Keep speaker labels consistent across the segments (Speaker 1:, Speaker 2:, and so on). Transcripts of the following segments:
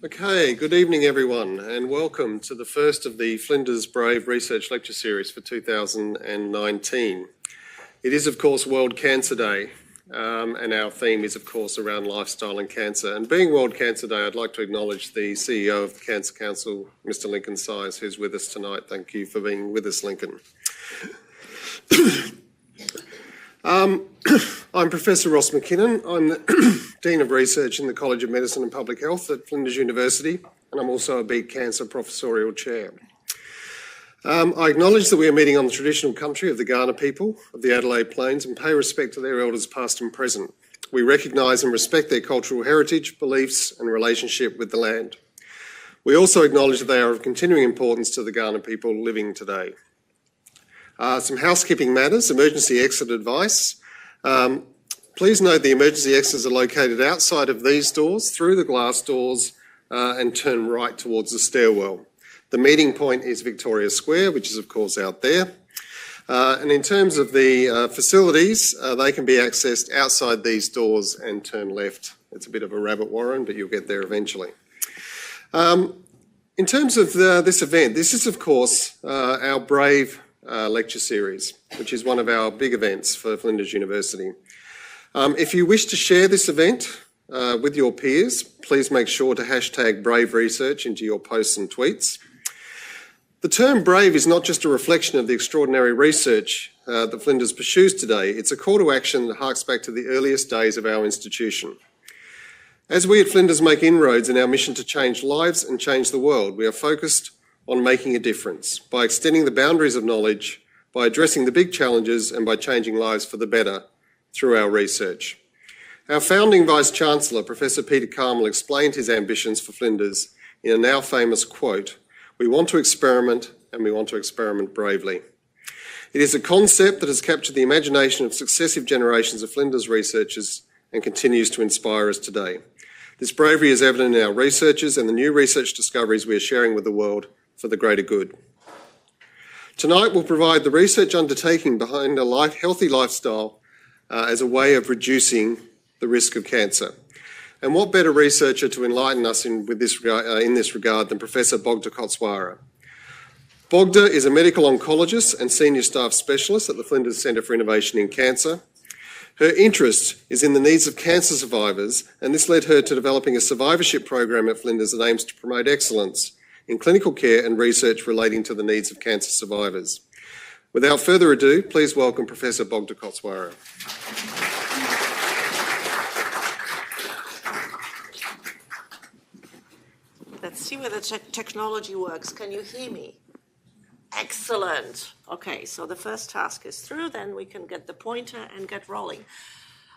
Speaker 1: Okay, good evening everyone and welcome to the first of the Flinders Brave Research Lecture Series for 2019. It is of course World Cancer Day and our theme is of course around lifestyle and cancer. And being World Cancer Day, I'd like to acknowledge the CEO of the Cancer Council, Mr. Lincoln Size, who's with us tonight. Thank you for being with us, Lincoln. I'm Professor Ross McKinnon. I'm the Dean of Research in the College of Medicine and Public Health at Flinders University, and I'm also a Beat Cancer Professorial Chair. I acknowledge that we are meeting on the traditional country of the Kaurna people of the Adelaide Plains and pay respect to their elders past and present. We recognise and respect their cultural heritage, beliefs and relationship with the land. We also acknowledge that they are of continuing importance to the Kaurna people living today. Some housekeeping matters, emergency exit advice. Please note the emergency exits are located outside of these doors, through the glass doors, and turn right towards the stairwell. The meeting point is Victoria Square, which is of course out there. And in terms of the facilities, they can be accessed outside these doors and turn left. It's a bit of a rabbit warren, but you'll get there eventually. In terms of this event, this is of course our Brave lecture series, which is one of our big events for Flinders University. If you wish to share this event with your peers, please make sure to hashtag Brave Research into your posts and tweets. The term brave is not just a reflection of the extraordinary research that Flinders pursues today, it's a call to action that harks back to the earliest days of our institution. As we at Flinders make inroads in our mission to change lives and change the world, we are focused on making a difference by extending the boundaries of knowledge, by addressing the big challenges and by changing lives for the better through our research. Our founding Vice-Chancellor, Professor Peter Carmel, explained his ambitions for Flinders in a now famous quote, "We want to experiment and we want to experiment bravely." It is a concept that has captured the imagination of successive generations of Flinders researchers and continues to inspire us today. This bravery is evident in our researchers and the new research discoveries we are sharing with the world for the greater good. Tonight we'll provide the research undertaking behind a healthy lifestyle as a way of reducing the risk of cancer. And what better researcher to enlighten us in this regard than Professor Bogda Koczwara. Bogda is a medical oncologist and senior staff specialist at the Flinders Centre for Innovation in Cancer. Her interest is in the needs of cancer survivors, and this led her to developing a survivorship program at Flinders that aims to promote excellence in clinical care and research relating to the needs of cancer survivors. Without further ado, please welcome Professor Bogda Koczwara.
Speaker 2: Let's see whether technology works. Can you hear me? Excellent. Okay, so the first task is through, then we can get the pointer and get rolling.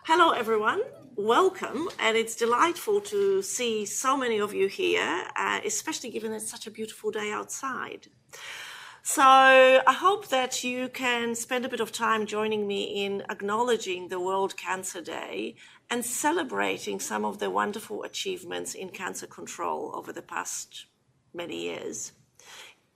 Speaker 2: Hello everyone, welcome, and it's delightful to see so many of you here, especially given it's such a beautiful day outside. So I hope that you can spend a bit of time joining me in acknowledging the World Cancer Day and celebrating some of the wonderful achievements in cancer control over the past many years.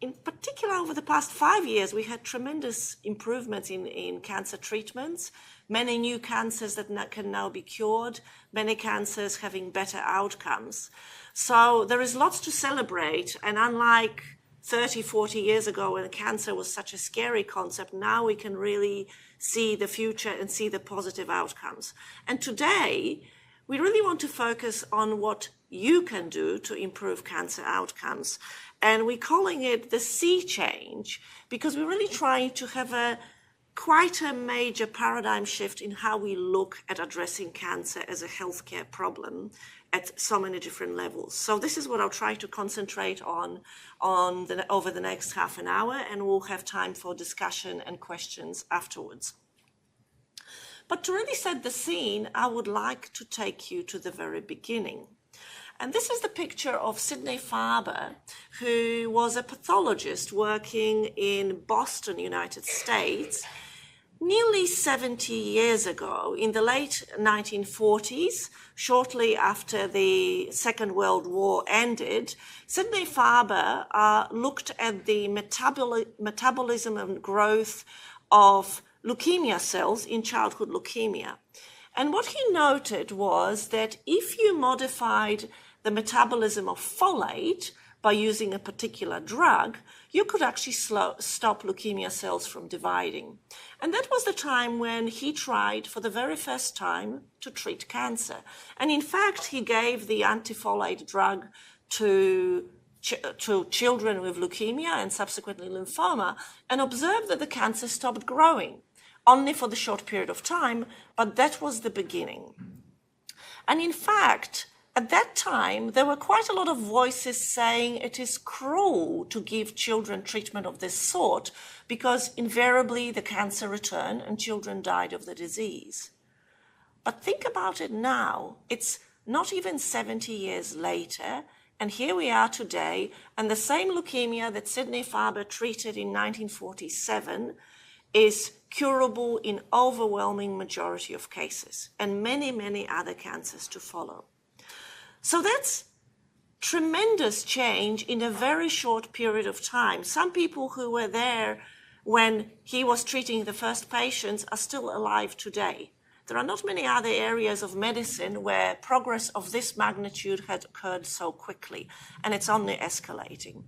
Speaker 2: In particular, over the past 5 years, we had tremendous improvements in cancer treatments, many new cancers that can now be cured, many cancers having better outcomes. So there is lots to celebrate, and unlike 30, 40 years ago when cancer was such a scary concept, now we can really see the future and see the positive outcomes. And today, we really want to focus on what you can do to improve cancer outcomes. And we're calling it the sea change because we're really trying to have quite a major paradigm shift in how we look at addressing cancer as a healthcare problem at so many different levels. So this is what I'll try to concentrate on over the next half an hour, and we'll have time for discussion and questions afterwards. But to really set the scene, I would like to take you to the very beginning. And this is the picture of Sidney Farber, who was a pathologist working in Boston, United States, nearly 70 years ago, in the late 1940s, shortly after the Second World War ended. Sidney Farber looked at the metabolism and growth of leukemia cells in childhood leukemia. And what he noted was that if you modified the metabolism of folate by using a particular drug, you could actually stop leukemia cells from dividing. And that was the time when he tried for the very first time to treat cancer. And in fact, he gave the anti-folate drug to children with leukemia and subsequently lymphoma, and observed that the cancer stopped growing, only for the short period of time, but that was the beginning. And in fact, at that time, there were quite a lot of voices saying it is cruel to give children treatment of this sort because invariably the cancer returned and children died of the disease. But think about it now. It's not even 70 years later, and here we are today, and the same leukemia that Sidney Farber treated in 1947 is curable in overwhelming majority of cases, and many, many other cancers to follow. So that's tremendous change in a very short period of time. Some people who were there when he was treating the first patients are still alive today. There are not many other areas of medicine where progress of this magnitude had occurred so quickly, and it's only escalating.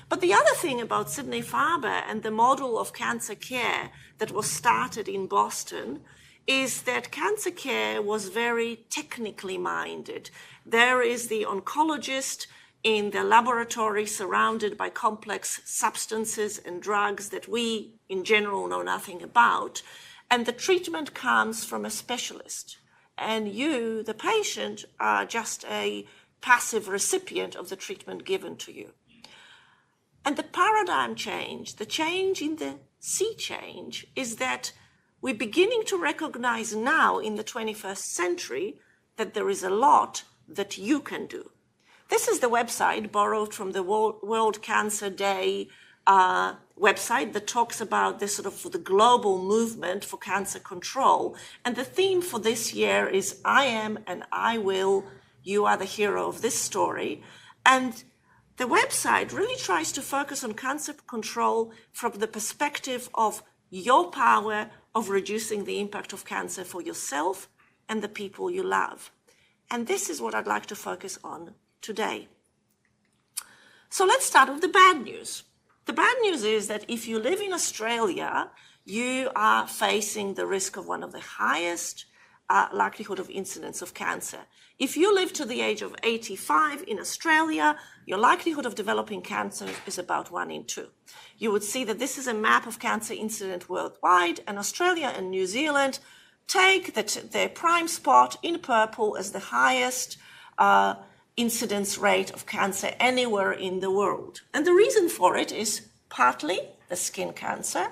Speaker 2: But the other thing about Sidney Farber and the model of cancer care that was started in Boston is that cancer care was very technically minded. There is the oncologist in the laboratory surrounded by complex substances and drugs that we in general know nothing about. And the treatment comes from a specialist. And you, the patient, are just a passive recipient of the treatment given to you. And the paradigm change, the change in the sea change, is that we're beginning to recognize now in the 21st century that there is a lot that you can do. This is the website borrowed from the World Cancer Day website that talks about this sort of the global movement for cancer control. And the theme for this year is I am and I will, you are the hero of this story. And the website really tries to focus on cancer control from the perspective of your power of reducing the impact of cancer for yourself and the people you love. And this is what I'd like to focus on today. So let's start with the bad news. The bad news is that if you live in Australia, you are facing the risk of one of the highest likelihood of incidence of cancer. If you live to the age of 85 in Australia, your likelihood of developing cancer is about 1 in 2. You would see that this is a map of cancer incidence worldwide, and Australia and New Zealand take their prime spot in purple as the highest incidence rate of cancer anywhere in the world. And the reason for it is partly the skin cancer,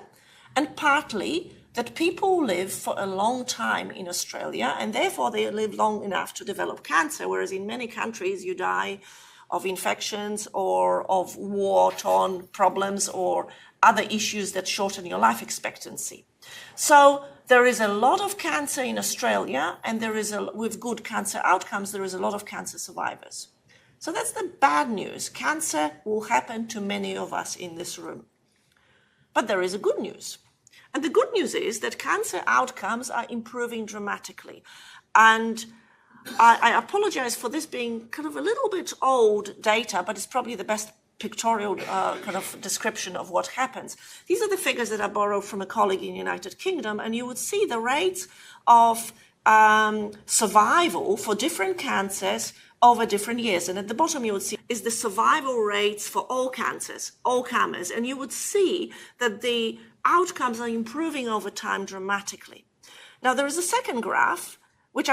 Speaker 2: and partly that people live for a long time in Australia, and therefore they live long enough to develop cancer, whereas in many countries you die of infections or of war-torn problems or other issues that shorten your life expectancy. So there is a lot of cancer in Australia, and with good cancer outcomes, there is a lot of cancer survivors. So that's the bad news. Cancer will happen to many of us in this room. But there is a good news. And the good news is that cancer outcomes are improving dramatically. And I apologize for this being kind of a little bit old data, but it's probably the best pictorial kind of description of what happens. These are the figures that I borrowed from a colleague in the United Kingdom, and you would see the rates of survival for different cancers over different years. And at the bottom you would see is the survival rates for all cancers, all comers. And you would see that the outcomes are improving over time dramatically. Now there is a second graph, which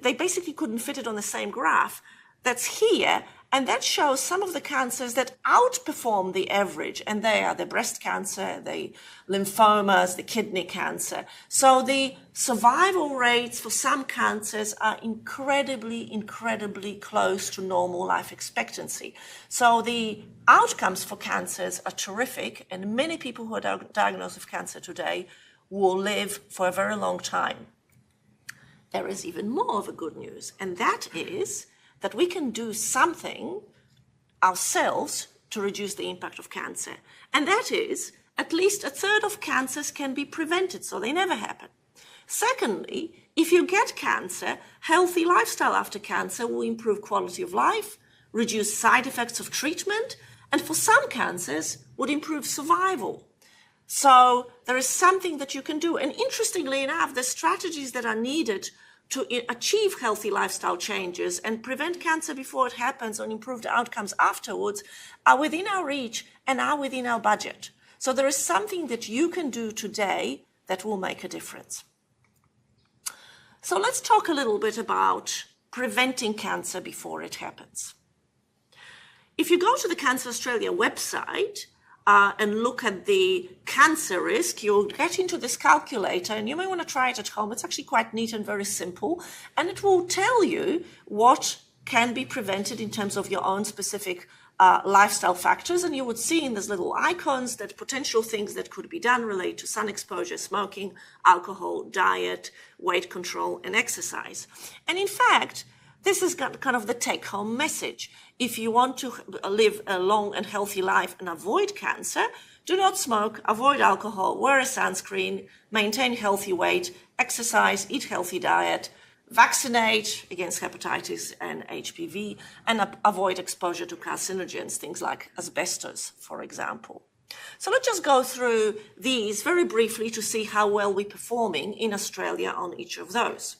Speaker 2: they basically couldn't fit it on the same graph, that's here, and that shows some of the cancers that outperform the average, and they are the breast cancer, the lymphomas, the kidney cancer. So the survival rates for some cancers are incredibly, incredibly close to normal life expectancy. So the outcomes for cancers are terrific, and many people who are diagnosed with cancer today will live for a very long time. There is even more of a good news, and that is that we can do something ourselves to reduce the impact of cancer. And that is, at least a third of cancers can be prevented, so they never happen. Secondly, If you get cancer, healthy lifestyle after cancer will improve quality of life, reduce side effects of treatment, and for some cancers would improve survival. So there is something that you can do. And interestingly enough, the strategies that are needed to achieve healthy lifestyle changes and prevent cancer before it happens and improve the outcomes afterwards are within our reach and are within our budget. So there is something that you can do today that will make a difference. So let's talk a little bit about preventing cancer before it happens. If you go to the Cancer Australia website and look at the cancer risk, you'll get into this calculator, and you may want to try it at home. It's actually quite neat and very simple, and it will tell you what can be prevented in terms of your own specific lifestyle factors, and you would see in these little icons that potential things that could be done relate to sun exposure, smoking, alcohol, diet, weight control, and exercise. And in fact, this is kind of the take-home message. If you want to live a long and healthy life and avoid cancer, do not smoke, avoid alcohol, wear a sunscreen, maintain healthy weight, exercise, eat healthy diet, vaccinate against hepatitis and HPV, and avoid exposure to carcinogens, things like asbestos, for example. So let's just go through these very briefly to see how well we're performing in Australia on each of those.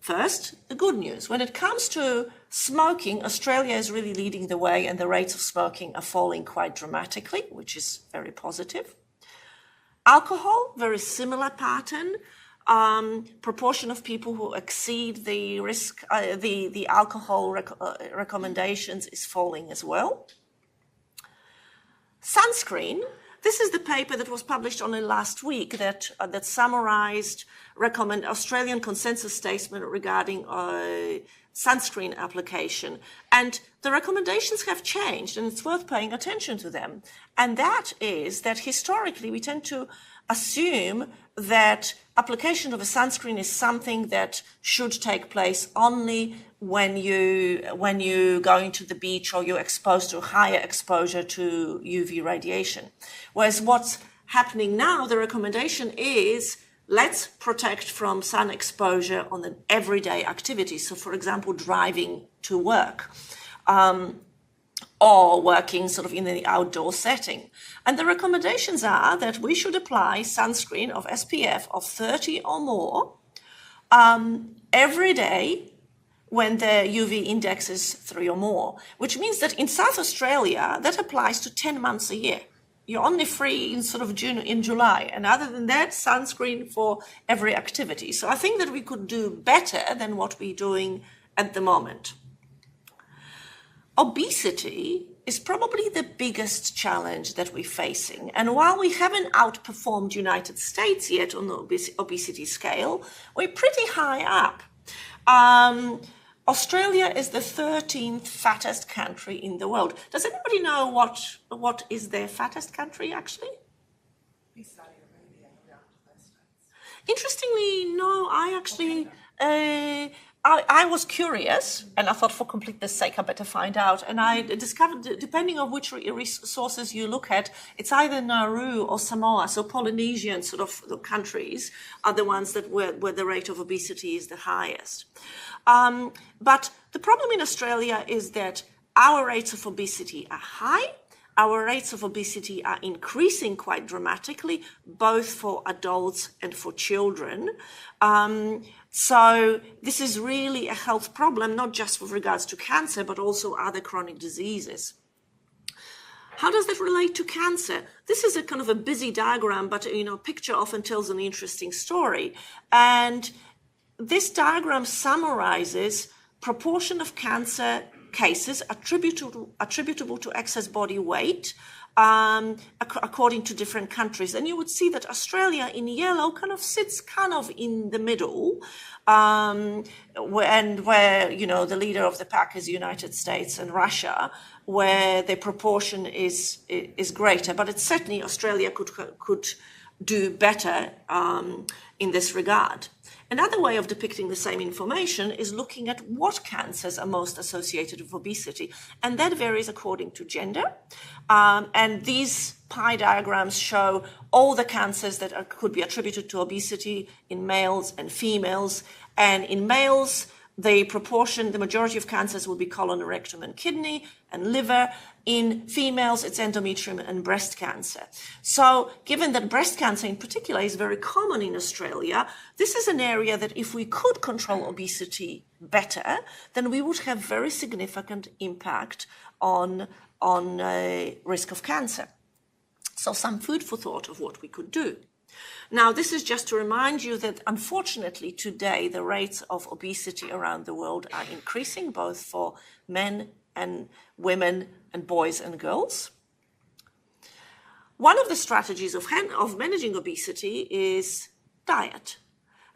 Speaker 2: First, the good news. When it comes to smoking, Australia is really leading the way, and the rates of smoking are falling quite dramatically, which is very positive. Alcohol, very similar pattern. Proportion of people who exceed the risk, the alcohol recommendations is falling as well. Sunscreen. This is the paper that was published only last week that summarized Australian consensus statement regarding sunscreen application. And the recommendations have changed, and it's worth paying attention to them. And that is that historically we tend to assume that application of a sunscreen is something that should take place only when you going to the beach or you're exposed to higher exposure to UV radiation. Whereas what's happening now, the recommendation is let's protect from sun exposure on an everyday activity. So for example, driving to work. Or working sort of in the outdoor setting. And the recommendations are that we should apply sunscreen of SPF of 30 or more every day when the UV index is 3 or more, which means that in South Australia, that applies to 10 months a year. You're only free in sort of June, in July. And other than that, sunscreen for every activity. So I think that we could do better than what we're doing at the moment. Obesity is probably the biggest challenge that we're facing. And while we haven't outperformed United States yet on the obesity scale, we're pretty high up. Australia is the 13th fattest country in the world. Does anybody know what is their fattest country, actually? Interestingly, no, I actually... I was curious, and I thought for completeness sake I better find out. And I discovered, depending on which resources you look at, it's either Nauru or Samoa. So Polynesian sort of countries are the ones that where the rate of obesity is the highest. But the problem in Australia is that our rates of obesity are high. Our rates of obesity are increasing quite dramatically, both for adults and for children. So this is really a health problem, not just with regards to cancer, but also other chronic diseases. How does that relate to cancer? This is a kind of a busy diagram, but picture often tells an interesting story. And this diagram summarizes proportion of cancer cases attributable to excess body weight according to different countries. And you would see that Australia in yellow kind of sits kind of in the middle, where the leader of the pack is the United States and Russia, where the proportion is greater. But it's certainly Australia could do better in this regard. Another way of depicting the same information is looking at what cancers are most associated with obesity, and that varies according to gender. And these pie diagrams show all the cancers that could be attributed to obesity in males and females. And in males, the majority of cancers will be colon, rectum, and kidney and liver. In females, it's endometrium and breast cancer. So given that breast cancer in particular is very common in Australia, this is an area that if we could control obesity better, then we would have very significant impact on risk of cancer. So some food for thought of what we could do. Now, this is just to remind you that unfortunately today the rates of obesity around the world are increasing, both for men and women and boys and girls. One of the strategies of managing obesity is diet.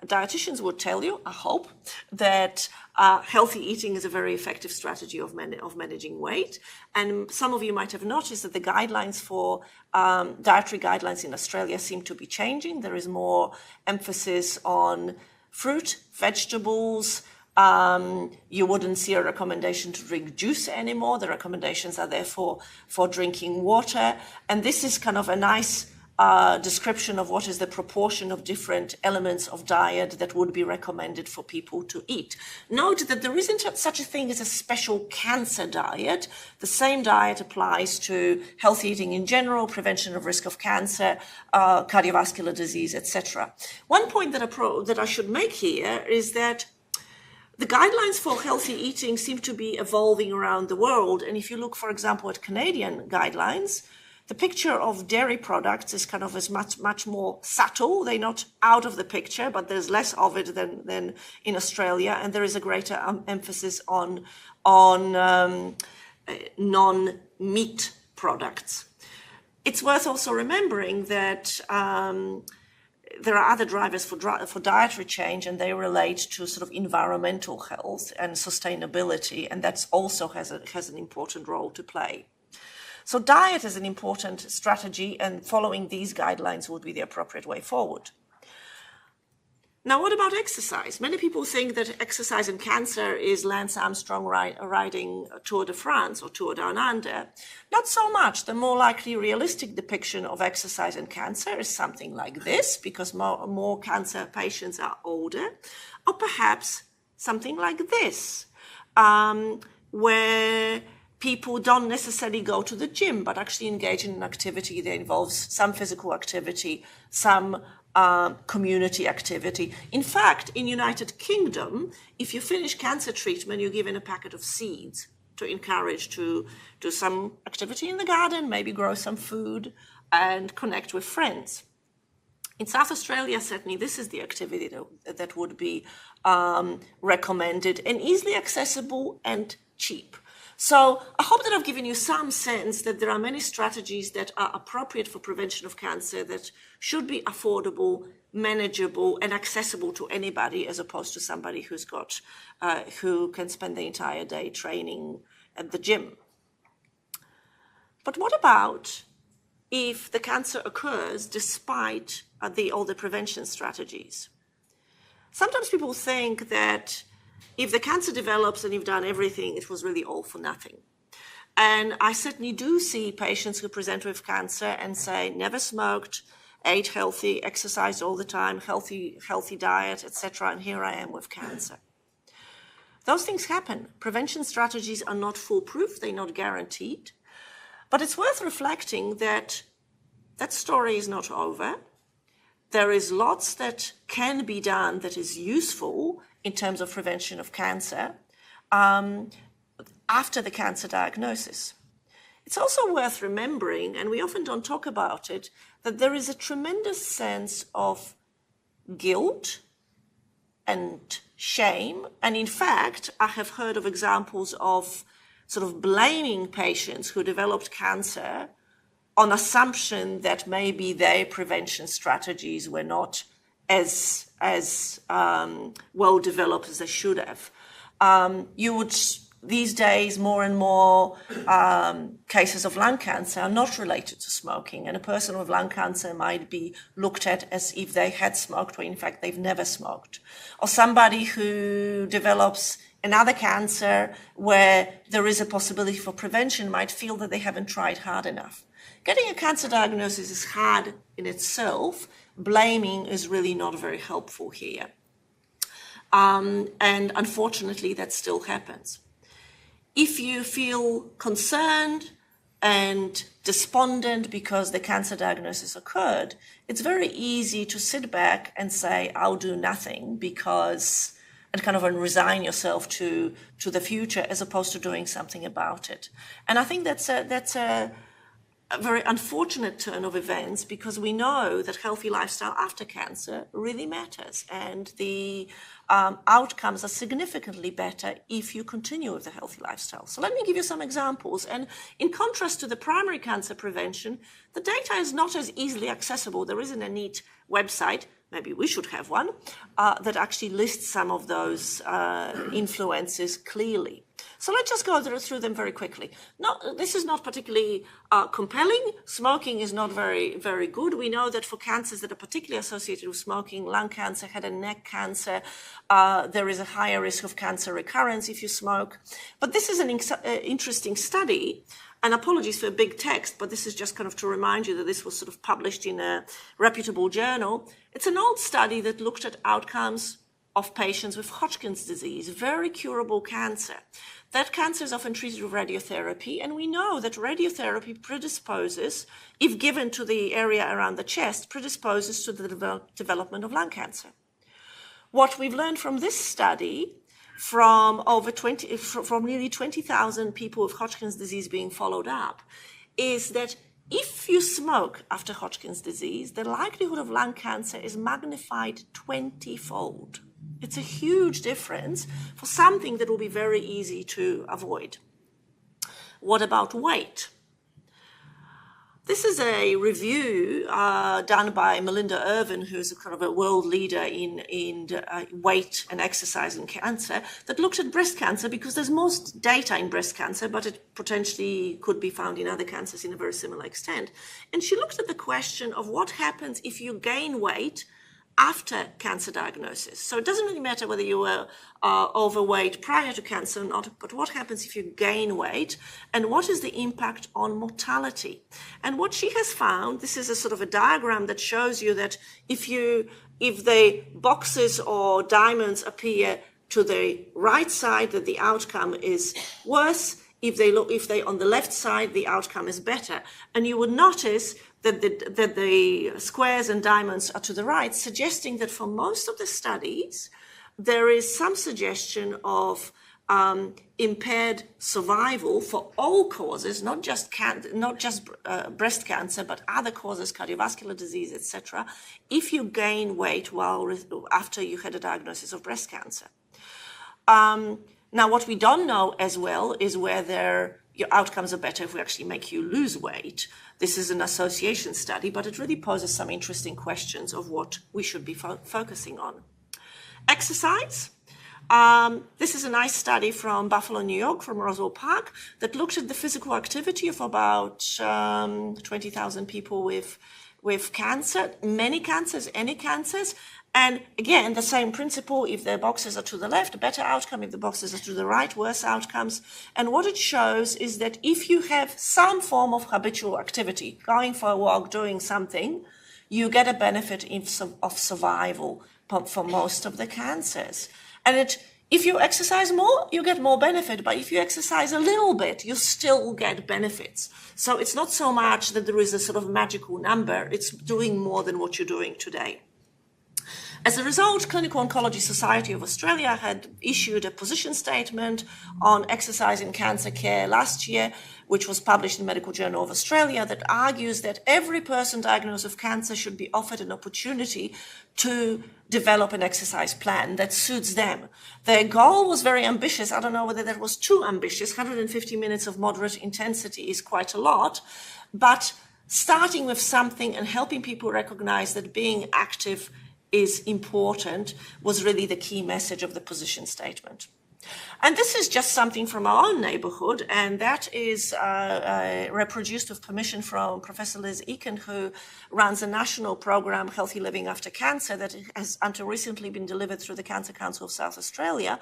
Speaker 2: Dietitians would tell you, I hope, that healthy eating is a very effective strategy of managing weight. And some of you might have noticed that the guidelines for dietary guidelines in Australia seem to be changing. There is more emphasis on fruit, vegetables. You wouldn't see a recommendation to drink juice anymore. The recommendations are there for drinking water. And this is kind of a nice description of what is the proportion of different elements of diet that would be recommended for people to eat. Note that there isn't such a thing as a special cancer diet. The same diet applies to healthy eating in general, prevention of risk of cancer, cardiovascular disease, etc. One point that I should make here is that the guidelines for healthy eating seem to be evolving around the world. And if you look, for example, at Canadian guidelines, the picture of dairy products is kind of as much more subtle. They're not out of the picture, but there's less of it than in Australia, and there is a greater emphasis on non-meat products. It's worth also remembering that there are other drivers for dietary change, and they relate to sort of environmental health and sustainability, and that also has an important role to play. So diet is an important strategy, and following these guidelines would be the appropriate way forward. Now, what about exercise? Many people think that exercise and cancer is Lance Armstrong riding Tour de France or Tour Down Under. Not so much. The more likely realistic depiction of exercise and cancer is something like this, because more cancer patients are older, or perhaps something like this, where people don't necessarily go to the gym, but actually engage in an activity that involves some physical activity, some community activity. In fact, in United Kingdom, if you finish cancer treatment, you're given a packet of seeds to encourage to do some activity in the garden, maybe grow some food and connect with friends. In South Australia, certainly this is the activity that would be recommended and easily accessible and cheap. So I hope that I've given you some sense that there are many strategies that are appropriate for prevention of cancer that should be affordable, manageable, and accessible to anybody, as opposed to somebody who can spend the entire day training at the gym. But what about if the cancer occurs despite all the prevention strategies? Sometimes people think that if the cancer develops and you've done everything, it was really all for nothing. And I certainly do see patients who present with cancer and say, never smoked, ate healthy, exercised all the time, healthy diet, etc., and here I am with cancer. Those things happen. Prevention strategies are not foolproof, they're not guaranteed. But it's worth reflecting that that story is not over. There is lots that can be done that is useful in terms of prevention of cancer after the cancer diagnosis. It's also worth remembering, and we often don't talk about it, that there is a tremendous sense of guilt and shame. And in fact, I have heard of examples of sort of blaming patients who developed cancer on assumption that maybe their prevention strategies were not as well developed as they should have. You would these days, more and more cases of lung cancer are not related to smoking, and a person with lung cancer might be looked at as if they had smoked, when in fact they've never smoked. Or somebody who develops another cancer where there is a possibility for prevention might feel that they haven't tried hard enough. Getting a cancer diagnosis is hard in itself. Blaming is really not very helpful here. And unfortunately, that still happens. If you feel concerned and despondent because the cancer diagnosis occurred, it's very easy to sit back and say, I'll do nothing and kind of resign yourself to the future as opposed to doing something about it. And I think that's a very unfortunate turn of events, because we know that healthy lifestyle after cancer really matters, and the outcomes are significantly better if you continue with the healthy lifestyle. So let me give you some examples. And in contrast to the primary cancer prevention, the data is not as easily accessible. There isn't a neat website, maybe we should have one, that actually lists some of those influences clearly. So let's just go through them very quickly. This is not particularly compelling. Smoking is not very, very good. We know that for cancers that are particularly associated with smoking, lung cancer, head and neck cancer, there is a higher risk of cancer recurrence if you smoke. But this is an interesting study. And apologies for a big text, but this is just kind of to remind you that this was sort of published in a reputable journal. It's an old study that looked at outcomes of patients with Hodgkin's disease, very curable cancer. That cancer is often treated with radiotherapy, and we know that radiotherapy predisposes, if given to the area around the chest, predisposes to the development of lung cancer. What we've learned from this study, from nearly 20,000 people with Hodgkin's disease being followed up, is that if you smoke after Hodgkin's disease, the likelihood of lung cancer is magnified 20-fold. It's a huge difference for something that will be very easy to avoid. What about weight? This is a review done by Melinda Irvin, who's a kind of a world leader in weight and exercise in cancer, that looked at breast cancer, because there's most data in breast cancer, but it potentially could be found in other cancers in a very similar extent. And she looked at the question of what happens if you gain weight after cancer diagnosis. So it doesn't really matter whether you were overweight prior to cancer or not, but what happens if you gain weight, and what is the impact on mortality? And what she has found, this is a sort of a diagram that shows you that if the boxes or diamonds appear to the right side, that the outcome is worse. If they on the left side, the outcome is better. And you would notice that the squares and diamonds are to the right, suggesting that for most of the studies, there is some suggestion of impaired survival for all causes, not just breast cancer, but other causes, cardiovascular disease, etc., if you gain weight after you had a diagnosis of breast cancer. Now, what we don't know as well is whether your outcomes are better if we actually make you lose weight. This is an association study, but it really poses some interesting questions of what we should be focusing on. Exercise. This is a nice study from Buffalo, New York, from Roswell Park, that looked at the physical activity of about 20,000 people with cancer, many cancers, any cancers. And again, the same principle: if the boxes are to the left, better outcome; if the boxes are to the right, worse outcomes. And what it shows is that if you have some form of habitual activity, going for a walk, doing something, you get a benefit of survival for most of the cancers. And if you exercise more, you get more benefit. But if you exercise a little bit, you still get benefits. So it's not so much that there is a sort of magical number. It's doing more than what you're doing today. As a result, Clinical Oncology Society of Australia had issued a position statement on exercise in cancer care last year, which was published in Medical Journal of Australia, that argues that every person diagnosed with cancer should be offered an opportunity to develop an exercise plan that suits them. Their goal was very ambitious. I don't know whether that was too ambitious. 150 minutes of moderate intensity is quite a lot, but starting with something and helping people recognize that being active is important was really the key message of the position statement. And this is just something from our own neighborhood, and that is reproduced with permission from Professor Liz Eakin, who runs a national program, Healthy Living After Cancer, that has until recently been delivered through the Cancer Council of South Australia,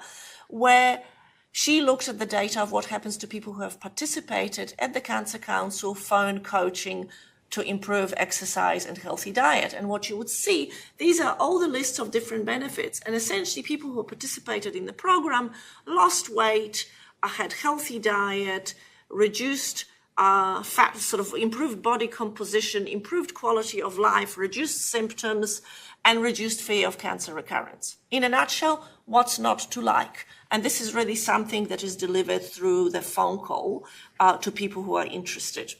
Speaker 2: where she looked at the data of what happens to people who have participated at the Cancer Council phone coaching to improve exercise and healthy diet. And what you would see, these are all the lists of different benefits. And essentially people who participated in the program lost weight, had healthy diet, reduced fat, sort of improved body composition, improved quality of life, reduced symptoms, and reduced fear of cancer recurrence. In a nutshell, what's not to like? And this is really something that is delivered through the phone call to people who are interested.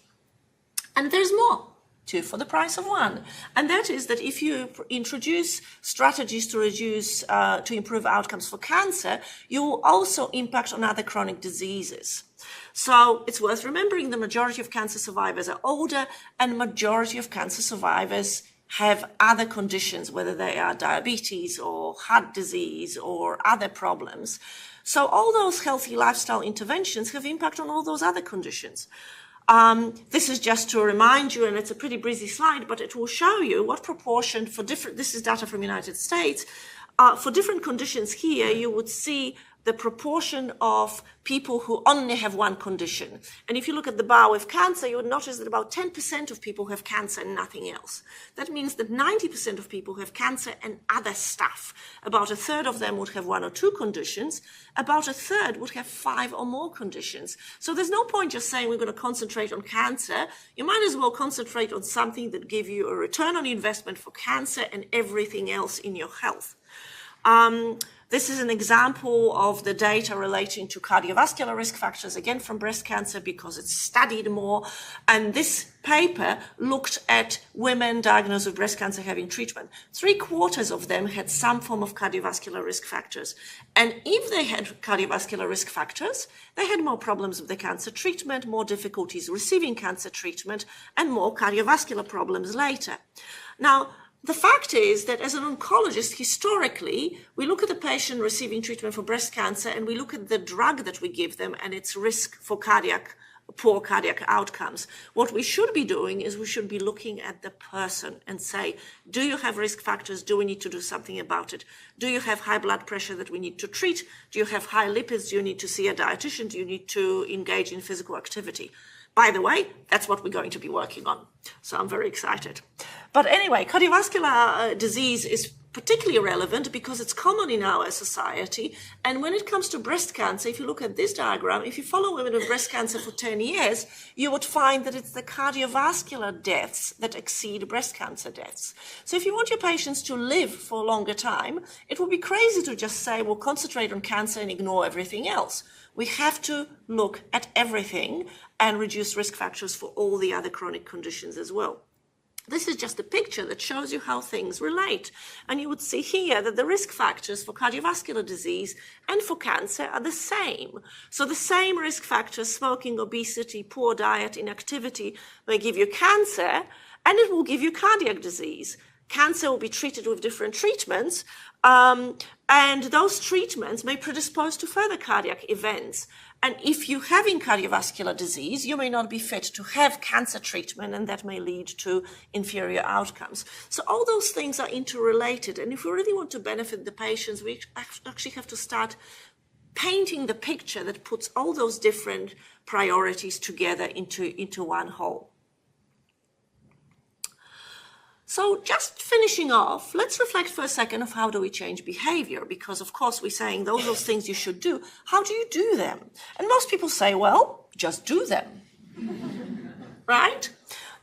Speaker 2: And there's more, 2 for the price of 1. And that is that if you introduce strategies to reduce, to improve outcomes for cancer, you will also impact on other chronic diseases. So it's worth remembering the majority of cancer survivors are older, and majority of cancer survivors have other conditions, whether they are diabetes or heart disease or other problems. So all those healthy lifestyle interventions have impact on all those other conditions. This is just to remind you, and it's a pretty breezy slide, but it will show you what proportion for different, this is data from the United States, for different conditions here, you would see the proportion of people who only have one condition. And if you look at the bar with cancer, you would notice that about 10% of people have cancer and nothing else. That means that 90% of people have cancer and other stuff. About a third of them would have 1 or 2 conditions. About a third would have 5 or more conditions. So there's no point just saying we're going to concentrate on cancer. You might as well concentrate on something that gives you a return on investment for cancer and everything else in your health. This is an example of the data relating to cardiovascular risk factors, again from breast cancer, because it's studied more. And this paper looked at women diagnosed with breast cancer having treatment. 3/4 of them had some form of cardiovascular risk factors. And if they had cardiovascular risk factors, they had more problems with the cancer treatment, more difficulties receiving cancer treatment, and more cardiovascular problems later. Now, the fact is that as an oncologist, historically, we look at the patient receiving treatment for breast cancer and we look at the drug that we give them and its risk for poor cardiac outcomes. What we should be doing is we should be looking at the person and say, do you have risk factors? Do we need to do something about it? Do you have high blood pressure that we need to treat? Do you have high lipids? Do you need to see a dietitian? Do you need to engage in physical activity? By the way, that's what we're going to be working on. So I'm very excited. But anyway, cardiovascular disease is particularly relevant because it's common in our society. And when it comes to breast cancer, if you look at this diagram, if you follow women with breast cancer for 10 years, you would find that it's the cardiovascular deaths that exceed breast cancer deaths. So if you want your patients to live for a longer time, it would be crazy to just say, we'll concentrate on cancer and ignore everything else. We have to look at everything and reduce risk factors for all the other chronic conditions as well. This is just a picture that shows you how things relate. And you would see here that the risk factors for cardiovascular disease and for cancer are the same. So the same risk factors, smoking, obesity, poor diet, inactivity, may give you cancer, and it will give you cardiac disease. Cancer will be treated with different treatments, and those treatments may predispose to further cardiac events. And if you're having cardiovascular disease, you may not be fit to have cancer treatment, and that may lead to inferior outcomes. So all those things are interrelated. And if we really want to benefit the patients, we actually have to start painting the picture that puts all those different priorities together into one whole. So just finishing off, let's reflect for a second of how do we change behavior? Because of course we're saying those are things you should do. How do you do them? And most people say, well, just do them, right?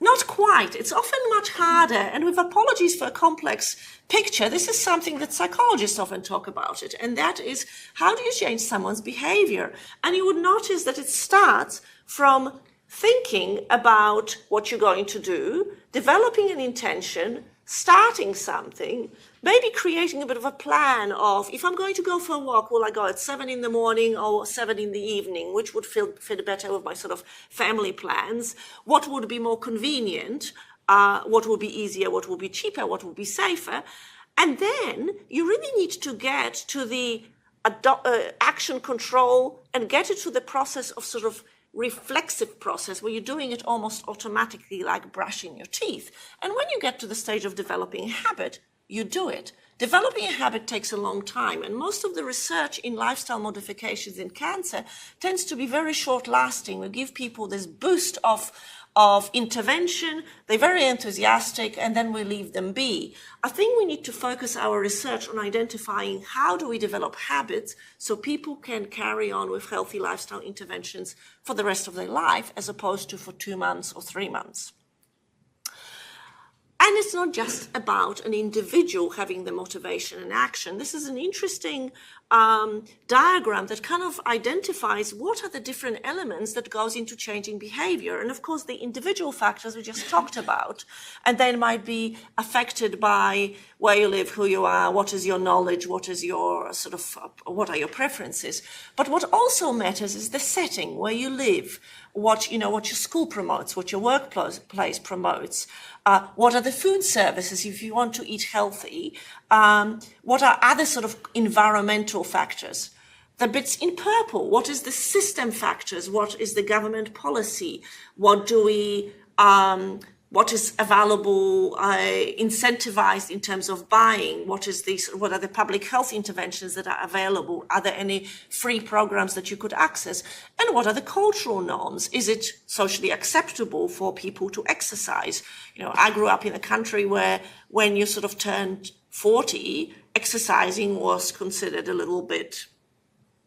Speaker 2: Not quite. It's often much harder. And with apologies for a complex picture, this is something that psychologists often talk about it. And that is, how do you change someone's behavior? And you would notice that it starts from thinking about what you're going to do, developing an intention, starting something, maybe creating a bit of a plan of, if I'm going to go for a walk, will I go at 7 in the morning or 7 in the evening, which would fit better with my sort of family plans? What would be more convenient? What would be easier? What would be cheaper? What would be safer? And then you really need to get to the action control, and get it to the process of sort of reflexive process where you're doing it almost automatically, like brushing your teeth. And when you get to the stage of developing a habit, you do it. Developing a habit takes a long time, and most of the research in lifestyle modifications in cancer tends to be very short-lasting. We give people this boost of intervention, they're very enthusiastic, and then we leave them be. I think we need to focus our research on identifying how do we develop habits so people can carry on with healthy lifestyle interventions for the rest of their life, as opposed to for 2 months or 3 months. And it's not just about an individual having the motivation and action. This is an interesting diagram that kind of identifies what are the different elements that goes into changing behavior. And of course, the individual factors we just talked about, and they might be affected by where you live, who you are, what is your knowledge, what is your sort of, what are your preferences. But what also matters is the setting where you live, what your school promotes, what your workplace promotes, what are the food services if you want to eat healthy, what are other sort of environmental factors. The bits in purple, what is the system factors, what is the government policy, what is available, incentivized in terms of buying, what are the public health interventions that are available, are there any free programs that you could access, and what are the cultural norms? Is it socially acceptable for people to exercise? I grew up in a country where when you sort of turned 40, exercising was considered a little bit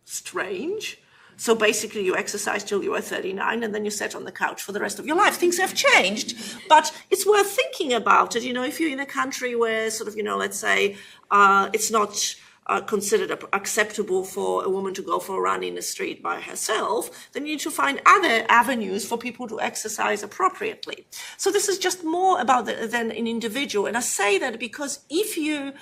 Speaker 2: strange. So basically you exercised till you were 39 and then you sat on the couch for the rest of your life. Things have changed, but it's worth thinking about it. If you're in a country where sort of, let's say it's not considered acceptable for a woman to go for a run in the street by herself, then you need to find other avenues for people to exercise appropriately. So this is just more about than an individual. And I say that because if you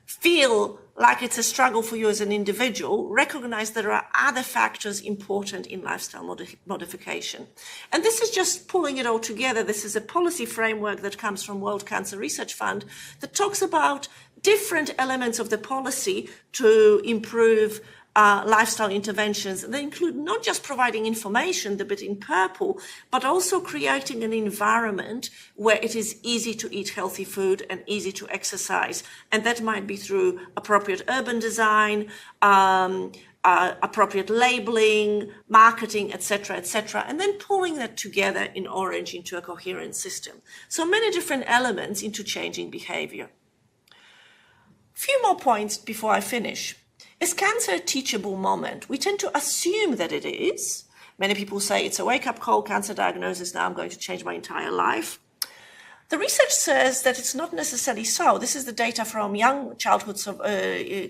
Speaker 2: feel like it's a struggle for you as an individual, recognize there are other factors important in lifestyle modification. And this is just pulling it all together. This is a policy framework that comes from World Cancer Research Fund that talks about different elements of the policy to improve lifestyle interventions. They include not just providing information, the bit in purple, but also creating an environment where it is easy to eat healthy food and easy to exercise. And that might be through appropriate urban design, appropriate labeling, marketing, etc., etc., and then pulling that together in orange into a coherent system. So many different elements into changing behavior. A few more points before I finish. Is cancer a teachable moment? We tend to assume that it is. Many people say it's a wake-up call, cancer diagnosis, now I'm going to change my entire life. The research says that it's not necessarily so. This is the data from young childhood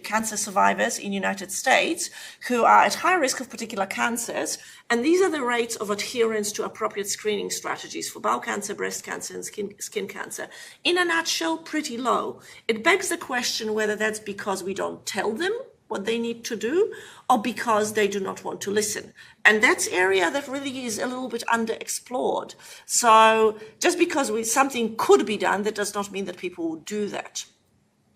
Speaker 2: cancer survivors in the United States who are at high risk of particular cancers. And these are the rates of adherence to appropriate screening strategies for bowel cancer, breast cancer, and skin cancer. In a nutshell, pretty low. It begs the question whether that's because we don't tell them what they need to do, or because they do not want to listen. And that's area that really is a little bit underexplored. So just because something could be done, that does not mean that people will do that.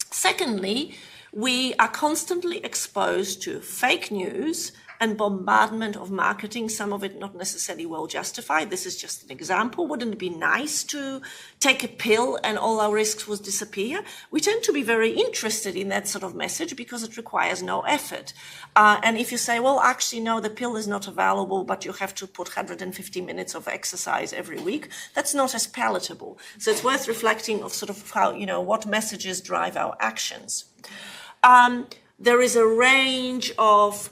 Speaker 2: Secondly, we are constantly exposed to fake news and bombardment of marketing, some of it not necessarily well justified. This is just an example. Wouldn't it be nice to take a pill and all our risks would disappear? We tend to be very interested in that sort of message because it requires no effort. And if you say, well, actually, no, the pill is not available, but you have to put 150 minutes of exercise every week, that's not as palatable. So it's worth reflecting of sort of how, what messages drive our actions. There is a range of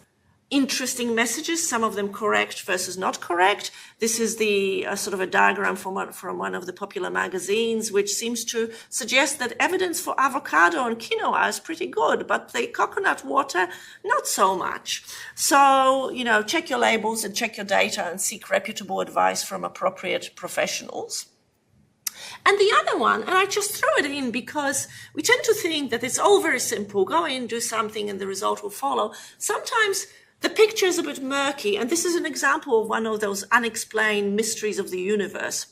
Speaker 2: interesting messages, some of them correct versus not correct. This is the sort of a diagram from one of the popular magazines, which seems to suggest that evidence for avocado and quinoa is pretty good, but the coconut water, not so much. So, check your labels and check your data and seek reputable advice from appropriate professionals. And the other one, and I just throw it in because we tend to think that it's all very simple. Go in, do something, and the result will follow. Sometimes the picture is a bit murky, and this is an example of one of those unexplained mysteries of the universe.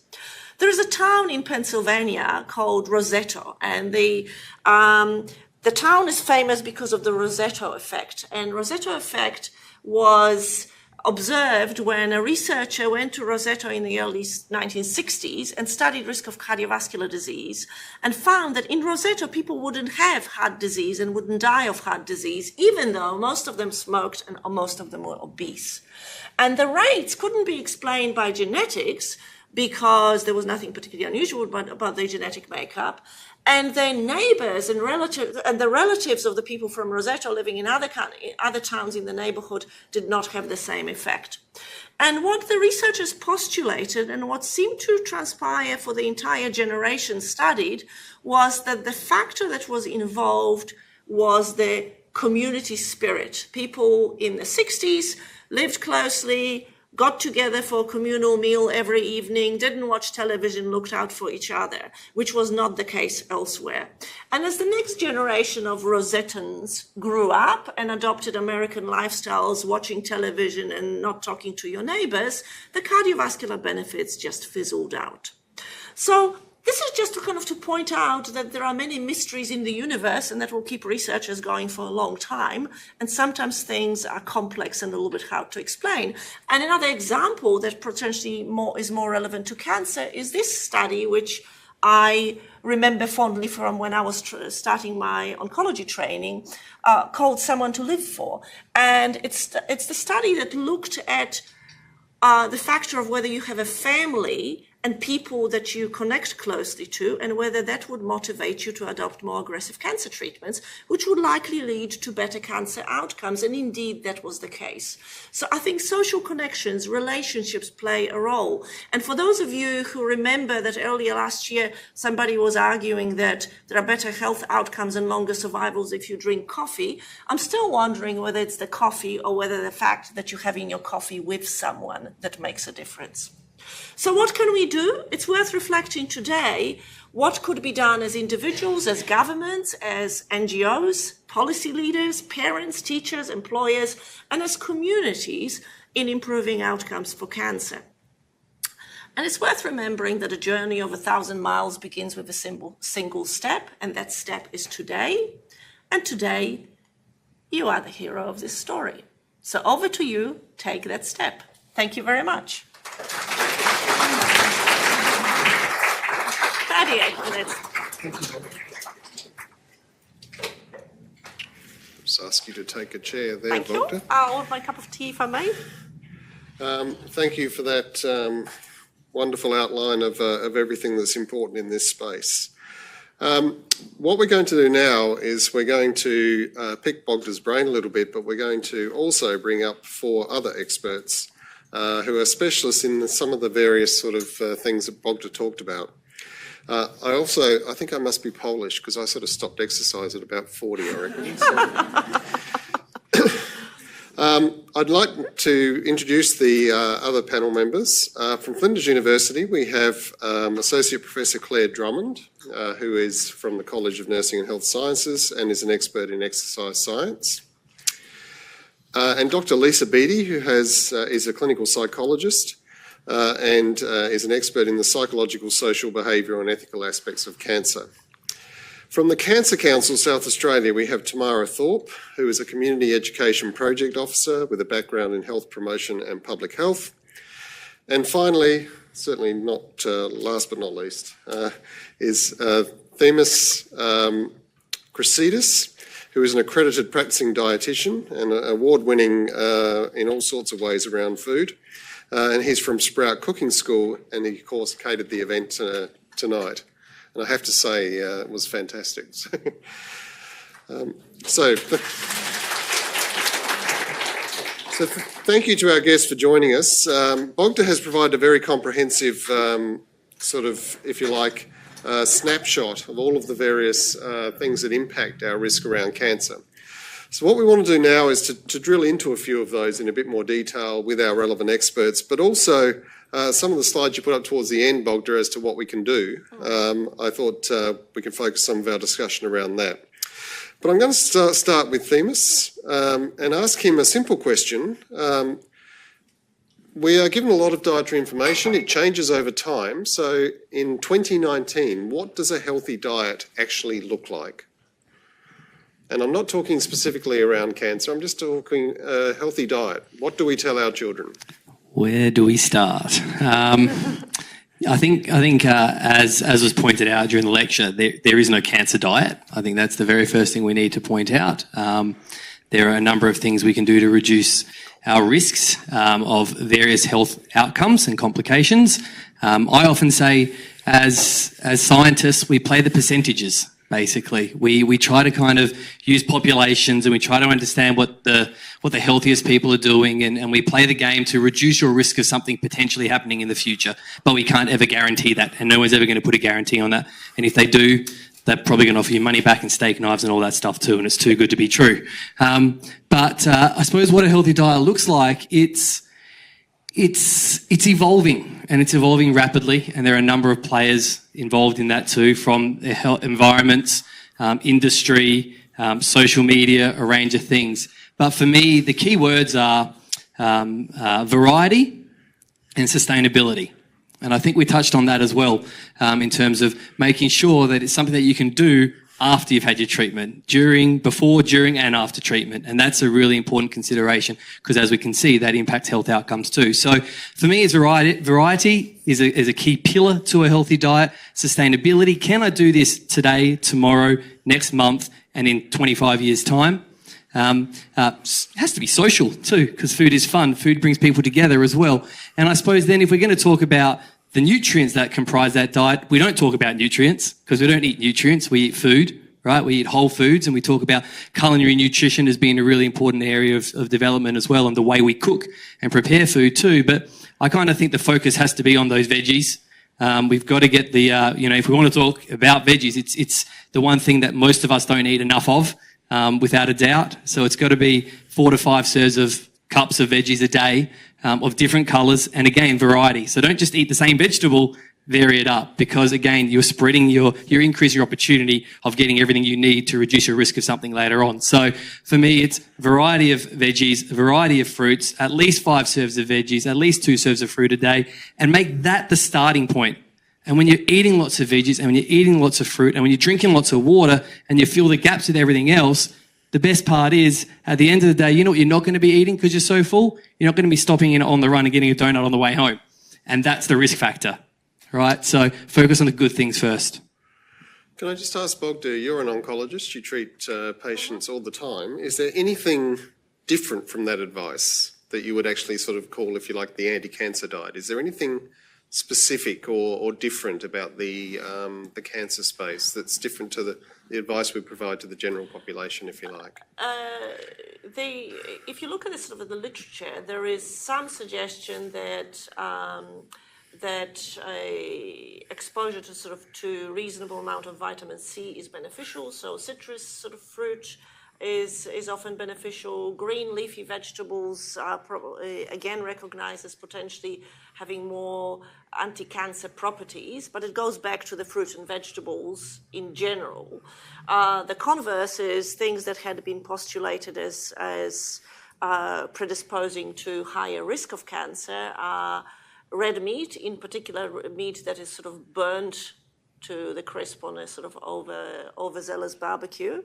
Speaker 2: There is a town in Pennsylvania called Roseto, and The town is famous because of the Rosetto effect. And Rosetto effect was observed when a researcher went to Rosetto in the early 1960s and studied risk of cardiovascular disease and found that in Rosetto people wouldn't have heart disease and wouldn't die of heart disease, even though most of them smoked and most of them were obese. And the rates couldn't be explained by genetics because there was nothing particularly unusual about their genetic makeup. And their neighbors and relatives and the relatives of the people from Rosetto living in other towns in the neighborhood did not have the same effect. And what the researchers postulated and what seemed to transpire for the entire generation studied was that the factor that was involved was the community spirit. People in the 60s lived closely, got together for a communal meal every evening, didn't watch television, looked out for each other, which was not the case elsewhere. And as the next generation of Rosettans grew up and adopted American lifestyles, watching television and not talking to your neighbors, the cardiovascular benefits just fizzled out. So this is just to point out that there are many mysteries in the universe and that will keep researchers going for a long time. And sometimes things are complex and a little bit hard to explain. And another example that potentially is more relevant to cancer is this study, which I remember fondly from when I was starting my oncology training, called Someone to Live For. And it's the study that looked at the factor of whether you have a family and people that you connect closely to, and whether that would motivate you to adopt more aggressive cancer treatments, which would likely lead to better cancer outcomes. And indeed, that was the case. So I think social connections, relationships play a role. And for those of you who remember that earlier last year, somebody was arguing that there are better health outcomes and longer survivals if you drink coffee, I'm still wondering whether it's the coffee or whether the fact that you're having your coffee with someone that makes a difference. So what can we do? It's worth reflecting today what could be done as individuals, as governments, as NGOs, policy leaders, parents, teachers, employers, and as communities in improving outcomes for cancer. And it's worth remembering that a journey of 1,000 miles begins with a single step, and that step is today. And today, you are the hero of this story. So over to you, take that step. Thank you very much. 38 minutes.
Speaker 1: Just ask you to take a chair there,
Speaker 2: Thank
Speaker 1: Bogda.
Speaker 2: you. I'll have my cup of tea if I may.
Speaker 1: Thank you for that wonderful outline of everything that's important in this space. What we're going to do now is we're going to pick Bogda's brain a little bit, but we're going to also bring up 4 other experts who are specialists in some of the various sort of things that Bogda talked about. I think I must be Polish because I sort of stopped exercise at about 40, I reckon. So. I'd like to introduce the other panel members. From Flinders University, we have Associate Professor Claire Drummond, who is from the College of Nursing and Health Sciences and is an expert in exercise science. And Dr. Lisa Beattie, who is a clinical psychologist and is an expert in the psychological, social, behavioural and ethical aspects of cancer. From the Cancer Council South Australia, we have Tamara Thorpe, who is a Community Education Project Officer with a background in health promotion and public health. And finally, certainly not last but not least, is Themis Chrysidis, who is an accredited practicing dietitian and award-winning in all sorts of ways around food. And he's from Sprout Cooking School, and he, of course, catered the event tonight. And I have to say, it was fantastic. So thank you to our guests for joining us. Bogda has provided a very comprehensive sort of, if you like, snapshot of all of the various things that impact our risk around cancer. So what we want to do now is to drill into a few of those in a bit more detail with our relevant experts, but also some of the slides you put up towards the end, Bogda, as to what we can do. I thought we can focus some of our discussion around that. But I'm going to start with Themis and ask him a simple question. We are given a lot of dietary information. It changes over time. So in 2019, what does a healthy diet actually look like? And I'm not talking specifically around cancer, I'm just talking a healthy diet. What do we tell our children?
Speaker 3: Where do we start? I think as was pointed out during the lecture, there is no cancer diet. I think that's the very first thing we need to point out. There are a number of things we can do to reduce our risks of various health outcomes and complications. I often say, as scientists, we play the percentages. Basically, we try to kind of use populations and we try to understand what the healthiest people are doing, and we play the game to reduce your risk of something potentially happening in the future. But we can't ever guarantee that, and no one's ever going to put a guarantee on that. And if they do, they're probably going to offer you money back and steak knives and all that stuff too, and it's too good to be true. But I suppose what a healthy diet looks like, it's evolving, and it's evolving rapidly, and there are a number of players involved in that too, from the health environments, industry, social media, a range of things. But for me, the key words are variety and sustainability. And I think we touched on that as well, in terms of making sure that it's something that you can do after you've had your treatment, before, during and after treatment. And that's a really important consideration because, as we can see, that impacts health outcomes too. So for me, it's variety is a key pillar to a healthy diet. Sustainability, can I do this today, tomorrow, next month and in 25 years' time? Has to be social too, because food is fun. Food brings people together as well. And I suppose then if we're going to talk about the nutrients that comprise that diet, we don't talk about nutrients because we don't eat nutrients, we eat food, right? We eat whole foods, and we talk about culinary nutrition as being a really important area of development as well, and the way we cook and prepare food too. But I kind of think the focus has to be on those veggies. We've got to get the, if we want to talk about veggies, it's the one thing that most of us don't eat enough of, without a doubt. So it's got to be 4 to 5 serves of cups of veggies a day, of different colours, and again, variety. So don't just eat the same vegetable, vary it up, because again, you're increasing your opportunity of getting everything you need to reduce your risk of something later on. So for me, it's variety of veggies, variety of fruits, at least 5 serves of veggies, at least 2 serves of fruit a day, and make that the starting point. And when you're eating lots of veggies and when you're eating lots of fruit and when you're drinking lots of water and you fill the gaps with everything else, the best part is, at the end of the day, you know what you're not going to be eating because you're so full? You're not going to be stopping in on the run and getting a donut on the way home. And that's the risk factor, right? So focus on the good things first.
Speaker 1: Can I just ask, Bogda, you're an oncologist, you treat patients all the time. Is there anything different from that advice that you would actually sort of call, if you like, the anti-cancer diet? Is there anything specific or different about the cancer space that's different to the advice we provide to the general population, if you like?
Speaker 2: If you look at this sort of the literature, there is some suggestion that exposure to reasonable amount of vitamin C is beneficial. So citrus sort of fruit is often beneficial. Green leafy vegetables are probably again recognized as potentially having more anti-cancer properties, but it goes back to the fruit and vegetables in general. The converse is things that had been postulated as predisposing to higher risk of cancer are red meat, in particular meat that is sort of burnt to the crisp on a sort of overzealous barbecue,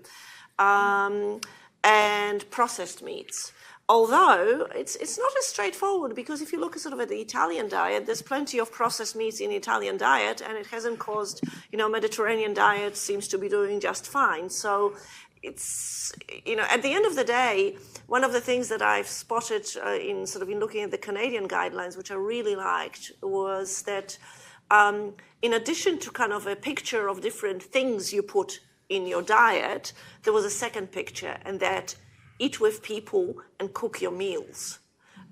Speaker 2: and processed meats. Although it's not as straightforward, because if you look at sort of at the Italian diet, there's plenty of processed meats in the Italian diet, and it hasn't caused, Mediterranean diet seems to be doing just fine. So it's, at the end of the day, one of the things that I've spotted in looking at the Canadian guidelines, which I really liked, was that in addition to kind of a picture of different things you put in your diet, there was a second picture, and that eat with people and cook your meals.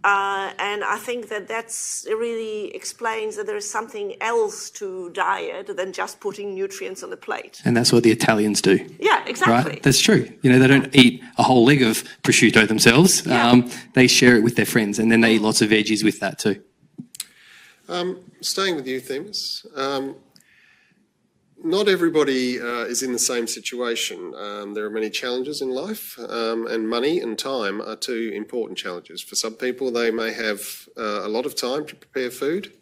Speaker 2: And I think that's really explains that there is something else to diet than just putting nutrients on the plate.
Speaker 3: And that's what the Italians do.
Speaker 2: Yeah, exactly.
Speaker 3: Right? That's true. They don't eat a whole leg of prosciutto themselves. Yeah. They share it with their friends, and then they eat lots of veggies with that too.
Speaker 1: Staying with you, Themis. Not everybody is in the same situation. There are many challenges in life, and money and time are 2 important challenges. For some people, they may have a lot of time to prepare food.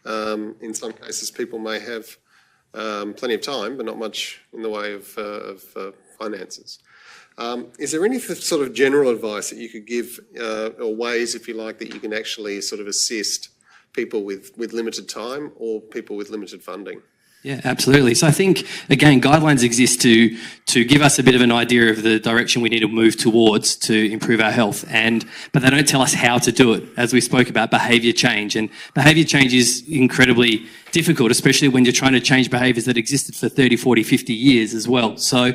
Speaker 1: In some cases, people may have plenty of time, but not much in the way of finances. Is there any sort of general advice that you could give, or ways, if you like, that you can actually sort of assist people with limited time or people with limited funding?
Speaker 3: Yeah, absolutely. So I think, again, guidelines exist to give us a bit of an idea of the direction we need to move towards to improve our health, but they don't tell us how to do it, as we spoke about behaviour change. And behaviour change is incredibly difficult, especially when you're trying to change behaviours that existed for 30, 40, 50 years as well. So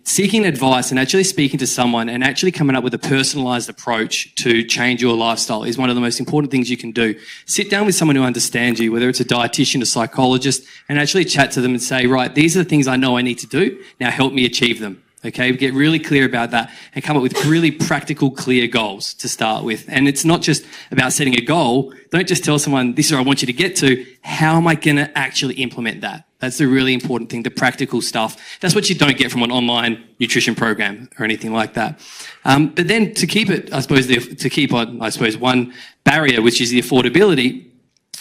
Speaker 3: seeking advice and actually speaking to someone and actually coming up with a personalised approach to change your lifestyle is one of the most important things you can do. Sit down with someone who understands you, whether it's a dietitian, a psychologist, and actually chat to them and say, right, these are the things I know I need to do. Now help me achieve them. Okay, get really clear about that and come up with really practical, clear goals to start with. And it's not just about setting a goal. Don't just tell someone, this is where I want you to get to. How am I going to actually implement that? That's the really important thing, the practical stuff. That's what you don't get from an online nutrition program or anything like that. But then to keep it, I suppose, one barrier, which is the affordability.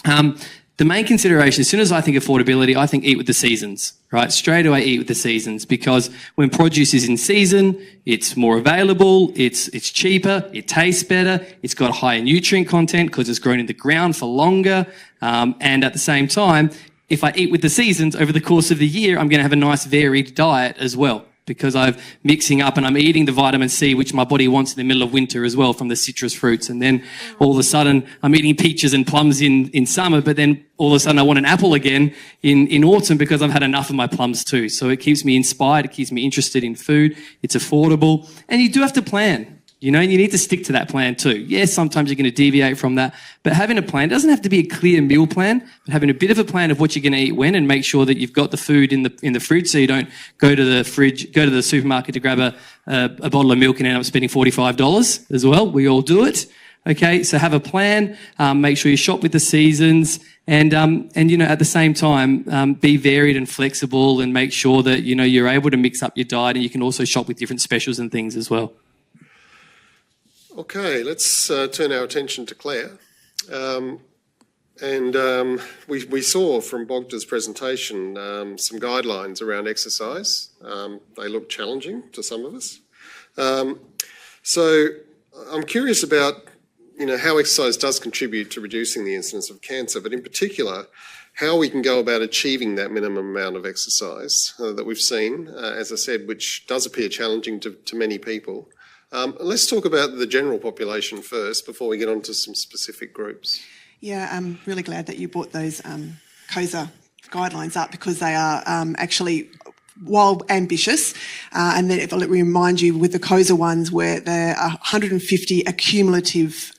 Speaker 3: The main consideration, as soon as I think affordability, I think eat with the seasons, right? Straight away eat with the seasons, because when produce is in season, it's more available, it's cheaper, it tastes better, it's got higher nutrient content because it's grown in the ground for longer, and at the same time, if I eat with the seasons over the course of the year, I'm going to have a nice varied diet as well, because I'm mixing up and I'm eating the vitamin C, which my body wants in the middle of winter as well from the citrus fruits. And then all of a sudden I'm eating peaches and plums in summer, but then all of a sudden I want an apple again in autumn because I've had enough of my plums too. So it keeps me inspired. It keeps me interested in food. It's affordable. And you do have to plan. You know, you need to stick to that plan too. Yes, sometimes you're going to deviate from that, but having a plan doesn't have to be a clear meal plan, but having a bit of a plan of what you're going to eat when, and make sure that you've got the food in the fridge, so you don't go to the supermarket to grab a bottle of milk and end up spending $45 as well. We all do it. Okay, so have a plan. Make sure you shop with the seasons, and you know, at the same time, be varied and flexible, and make sure that you know you're able to mix up your diet, and you can also shop with different specials and things as well.
Speaker 1: Okay, let's turn our attention to Claire. We saw from Bogda's presentation some guidelines around exercise. They look challenging to some of us. So I'm curious about, you know, how exercise does contribute to reducing the incidence of cancer, but in particular, how we can go about achieving that minimum amount of exercise that we've seen, as I said, which does appear challenging to many people. Let's talk about the general population first before we get on to some specific groups.
Speaker 4: Yeah, I'm really glad that you brought those COSA guidelines up, because they are actually, while ambitious, and then if I remind you with the COSA ones, where there are 150 accumulative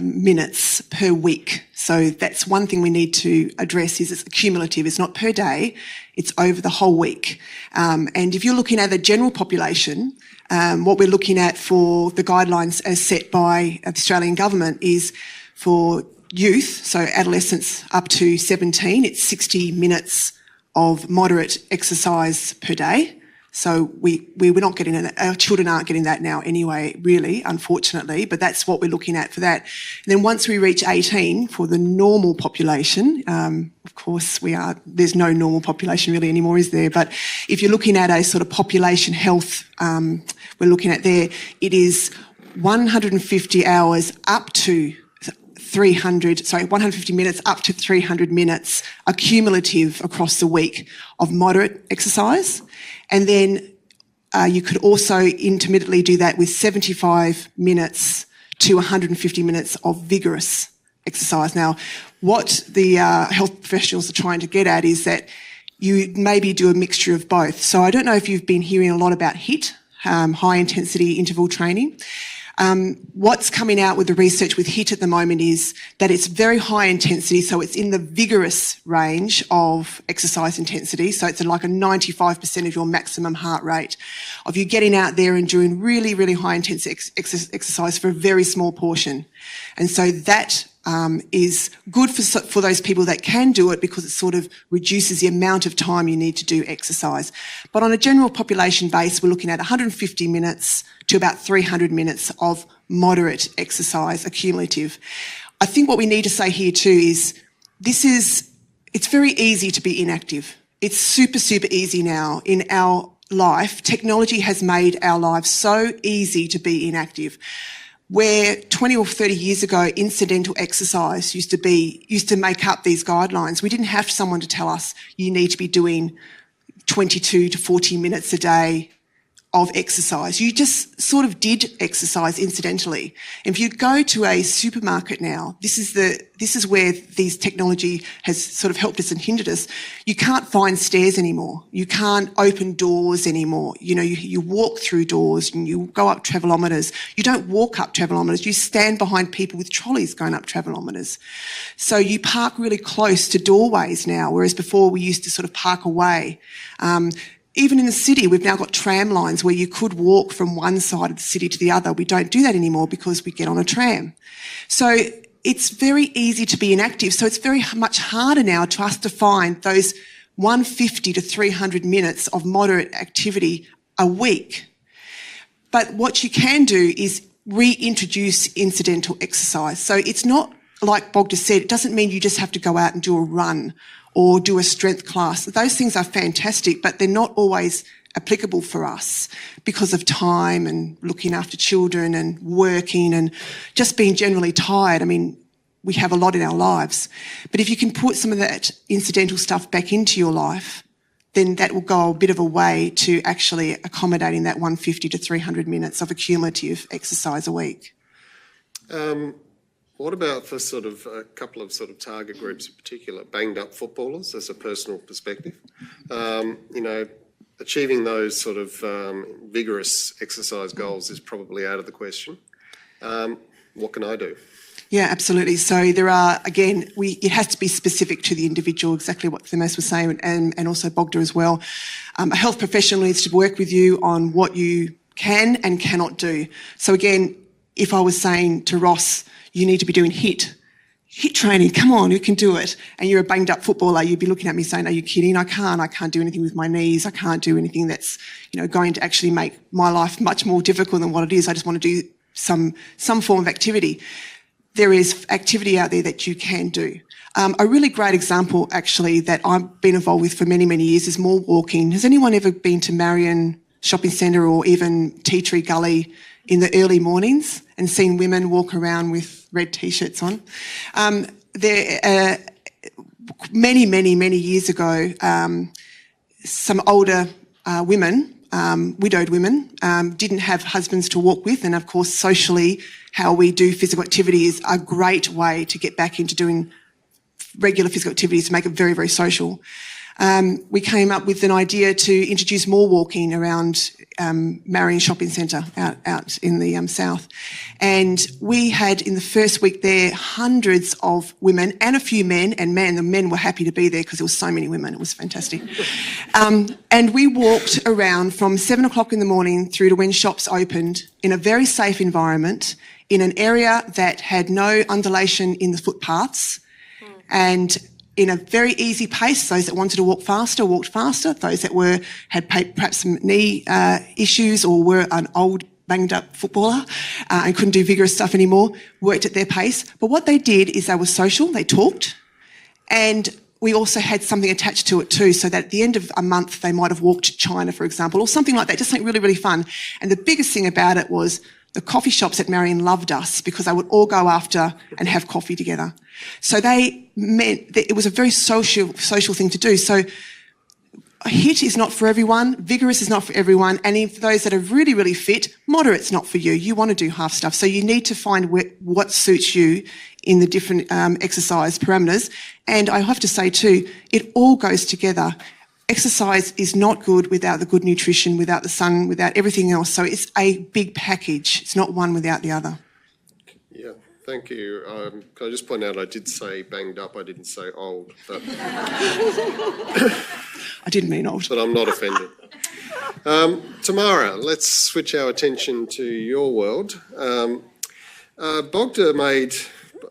Speaker 4: minutes per week. So that's one thing we need to address, is it's accumulative. It's not per day, it's over the whole week. And if you're looking at the general population, what we're looking at for the guidelines as set by the Australian government is for youth, so adolescents up to 17, it's 60 minutes of moderate exercise per day. So we're not getting it. Our children aren't getting that now anyway, really, unfortunately, but that's what we're looking at for that. And then once we reach 18, for the normal population, of course there's no normal population really anymore, is there? But if you're looking at a sort of population health, we're looking at there, it is 150 hours up to 150 minutes up to 300 minutes accumulative across the week of moderate exercise. And then you could also intermittently do that with 75 minutes to 150 minutes of vigorous exercise. Now, what the health professionals are trying to get at is that you maybe do a mixture of both. So I don't know if you've been hearing a lot about HIIT, high intensity interval training. What's coming out with the research with HIIT at the moment is that it's very high intensity, so it's in the vigorous range of exercise intensity. So it's like a 95% of your maximum heart rate of you getting out there and doing really, really high intensity exercise for a very small portion. And so that is good for those people that can do it, because it sort of reduces the amount of time you need to do exercise. But on a general population base, we're looking at 150 minutes to about 300 minutes of moderate exercise accumulative. I think what we need to say here too is it's very easy to be inactive. It's super, super easy now in our life, technology has made our lives so easy to be inactive. Where 20 or 30 years ago, incidental exercise used to make up these guidelines. We didn't have someone to tell us you need to be doing 22 to 40 minutes a day of exercise. You just sort of did exercise incidentally. If you go to a supermarket now, this is where these technology has sort of helped us and hindered us. You can't find stairs anymore. You can't open doors anymore. You know, you walk through doors and you go up travelometers. You don't walk up travelometers. You stand behind people with trolleys going up travelometers. So you park really close to doorways now, whereas before we used to sort of park away. Even in the city, we've now got tram lines where you could walk from one side of the city to the other. We don't do that anymore because we get on a tram. So it's very easy to be inactive. So it's very much harder now to us to find those 150 to 300 minutes of moderate activity a week. But what you can do is reintroduce incidental exercise. So it's not like Bogda said, it doesn't mean you just have to go out and do a run or do a strength class. Those things are fantastic, but they're not always applicable for us because of time and looking after children and working and just being generally tired. I mean, we have a lot in our lives. But if you can put some of that incidental stuff back into your life, then that will go a bit of a way to actually accommodating that 150 to 300 minutes of accumulative exercise a week.
Speaker 1: What about for sort of a couple of sort of target groups in particular, banged up footballers as a personal perspective? You know, achieving those sort of vigorous exercise goals is probably out of the question. What can I do?
Speaker 4: Yeah, absolutely. So there are, again, it has to be specific to the individual, exactly what Themes was saying, and also Bogda as well. A health professional needs to work with you on what you can and cannot do. So again, if I was saying to Ross, you need to be doing HIIT training, come on, you can do it. And you're a banged up footballer, you'd be looking at me saying, are you kidding? I can't do anything with my knees. I can't do anything that's, you know, going to actually make my life much more difficult than what it is. I just want to do some form of activity. There is activity out there that you can do. A really great example, actually, that I've been involved with for many, many years is more walking. Has anyone ever been to Marion Shopping Centre or even Tea Tree Gully in the early mornings and seen women walk around with red T-shirts on? Many, many, many years ago, some older women, widowed women, didn't have husbands to walk with, and of course socially how we do physical activity is a great way to get back into doing regular physical activities to make it very, very social. We came up with an idea to introduce more walking around Marion Shopping Centre out in the south. And we had, in the first week there, hundreds of women and a few men, and the men were happy to be there because there was so many women. It was fantastic. And we walked around from 7 o'clock in the morning through to when shops opened in a very safe environment, in an area that had no undulation in the footpaths, and in a very easy pace. Those that wanted to walk faster walked faster. Those that had perhaps some knee issues or were an old banged up footballer and couldn't do vigorous stuff anymore worked at their pace. But what they did is they were social, they talked, and we also had something attached to it too, so that at the end of a month they might have walked to China, for example, or something like that, just something really, really fun. And the biggest thing about it was the coffee shops at Marion loved us because they would all go after and have coffee together. So they meant that it was a very social thing to do. So HIIT is not for everyone, vigorous is not for everyone, and if those that are really, really fit, moderate's not for you. You want to do half stuff. So you need to find what suits you in the different exercise parameters. And I have to say too, it all goes together. Exercise is not good without the good nutrition, without the sun, without everything else. So it's a big package. It's not one without the other.
Speaker 1: Yeah, thank you. Can I just point out I did say banged up, I didn't say old. But
Speaker 4: I didn't mean old.
Speaker 1: But I'm not offended. Tamara, let's switch our attention to your world. Bogda made,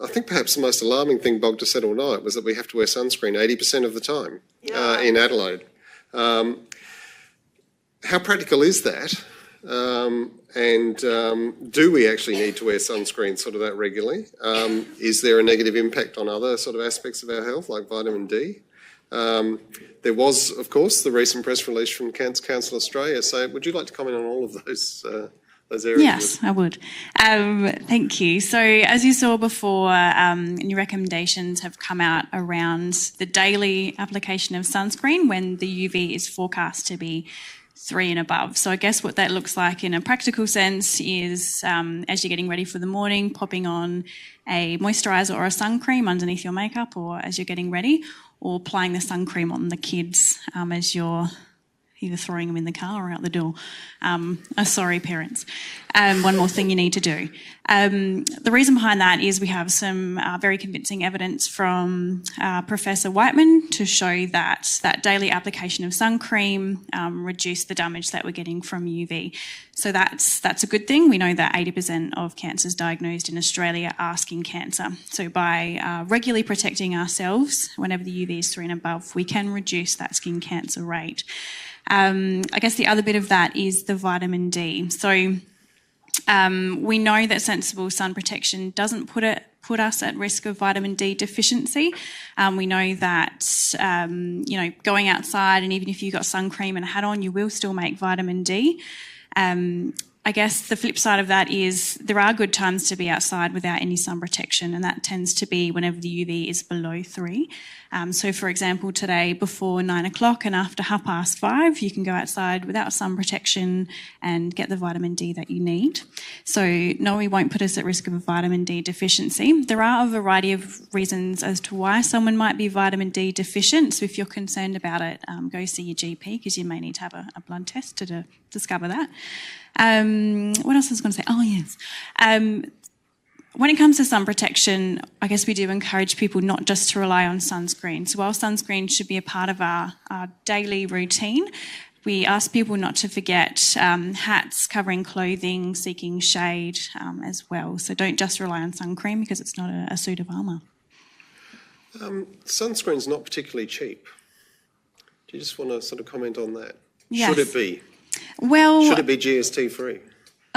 Speaker 1: I think perhaps the most alarming thing Bogda said all night was that we have to wear sunscreen 80% of the time in Adelaide. How practical is that? And do we actually need to wear sunscreen sort of that regularly? Is there a negative impact on other sort of aspects of our health, like vitamin D? There was, of course, the recent press release from Cancer Council Australia. So would you like to comment on all of those areas?
Speaker 5: Yes, I would. Thank you. So as you saw before, new recommendations have come out around the daily application of sunscreen when the UV is forecast to be 3 and above. So I guess what that looks like in a practical sense is as you're getting ready for the morning, popping on a moisturiser or a sun cream underneath your makeup, or as you're getting ready, or applying the sun cream on the kids as you're either throwing them in the car or out the door. Sorry, parents. One more thing you need to do. The reason behind that is we have some very convincing evidence from Professor Whiteman to show that that daily application of sun cream reduced the damage that we're getting from UV. So that's a good thing. We know that 80% of cancers diagnosed in Australia are skin cancer. So by regularly protecting ourselves whenever the UV is 3 and above, we can reduce that skin cancer rate. I guess the other bit of that is the vitamin D. So we know that sensible sun protection doesn't put us at risk of vitamin D deficiency. We know that going outside, and even if you've got sun cream and a hat on, you will still make vitamin D. I guess the flip side of that is there are good times to be outside without any sun protection, and that tends to be whenever the UV is below 3. So, for example, today before 9 o'clock and after 5:30, you can go outside without sun protection and get the vitamin D that you need. So, no, we won't put us at risk of a vitamin D deficiency. There are a variety of reasons as to why someone might be vitamin D deficient. So, if you're concerned about it, go see your GP, because you may need to have a blood test to discover that. What else was I going to say? Oh, yes. When it comes to sun protection, I guess we do encourage people not just to rely on sunscreen. So while sunscreen should be a part of our daily routine, we ask people not to forget hats, covering clothing, seeking shade as well. So don't just rely on sun cream, because it's not a suit of armour.
Speaker 1: Sunscreen's not particularly cheap. Do you just want to sort of comment on that?
Speaker 5: Yes.
Speaker 1: Should it be?
Speaker 5: Well,
Speaker 1: should it be GST free?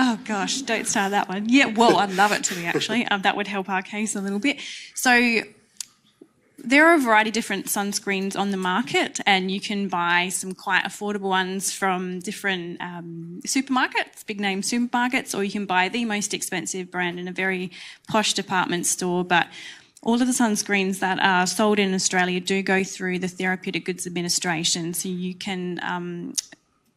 Speaker 5: Oh gosh, don't start that one. Yeah, well, I'd love it to be, actually. That would help our case a little bit. So there are a variety of different sunscreens on the market, and you can buy some quite affordable ones from different supermarkets, big name supermarkets, or you can buy the most expensive brand in a very posh department store. But all of the sunscreens that are sold in Australia do go through the Therapeutic Goods Administration, so you can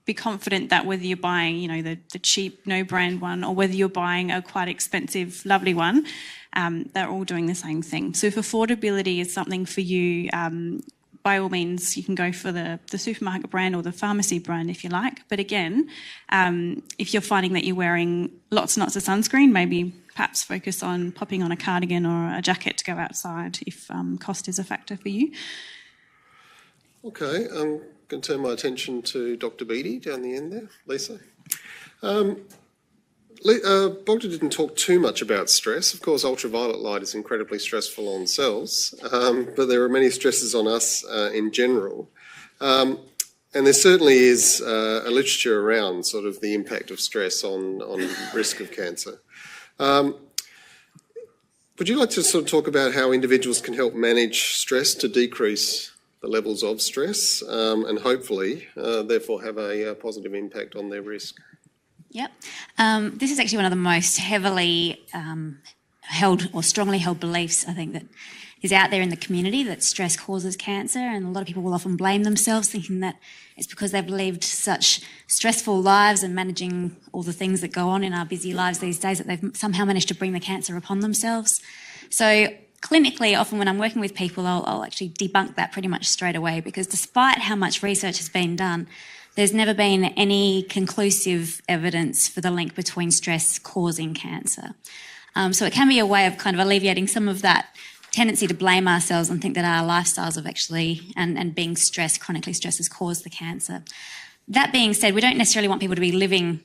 Speaker 5: be confident that whether you're buying, the cheap, no-brand one, or whether you're buying a quite expensive, lovely one, they're all doing the same thing. So if affordability is something for you, by all means, you can go for the supermarket brand or the pharmacy brand if you like. But again, if you're finding that you're wearing lots and lots of sunscreen, maybe perhaps focus on popping on a cardigan or a jacket to go outside if cost is a factor for you.
Speaker 1: Okay, I'm going to turn my attention to Dr. Beattie down the end there. Lisa? Bogda didn't talk too much about stress. Of course, ultraviolet light is incredibly stressful on cells, but there are many stresses on us in general. And there certainly is a literature around sort of the impact of stress on risk of cancer. Would you like to sort of talk about how individuals can help manage stress to decrease the levels of stress and hopefully, therefore, have a positive impact on their risk?
Speaker 6: Yep. This is actually one of the most heavily held or strongly held beliefs, I think, that is out there in the community, that stress causes cancer, and a lot of people will often blame themselves, thinking that it's because they've lived such stressful lives and managing all the things that go on in our busy lives these days that they've somehow managed to bring the cancer upon themselves. So clinically, often when I'm working with people, I'll actually debunk that pretty much straight away, because despite how much research has been done, there's never been any conclusive evidence for the link between stress causing cancer. So it can be a way of kind of alleviating some of that tendency to blame ourselves and think that our lifestyles have actually, and being stressed, chronically stressed, has caused the cancer. That being said, we don't necessarily want people to be living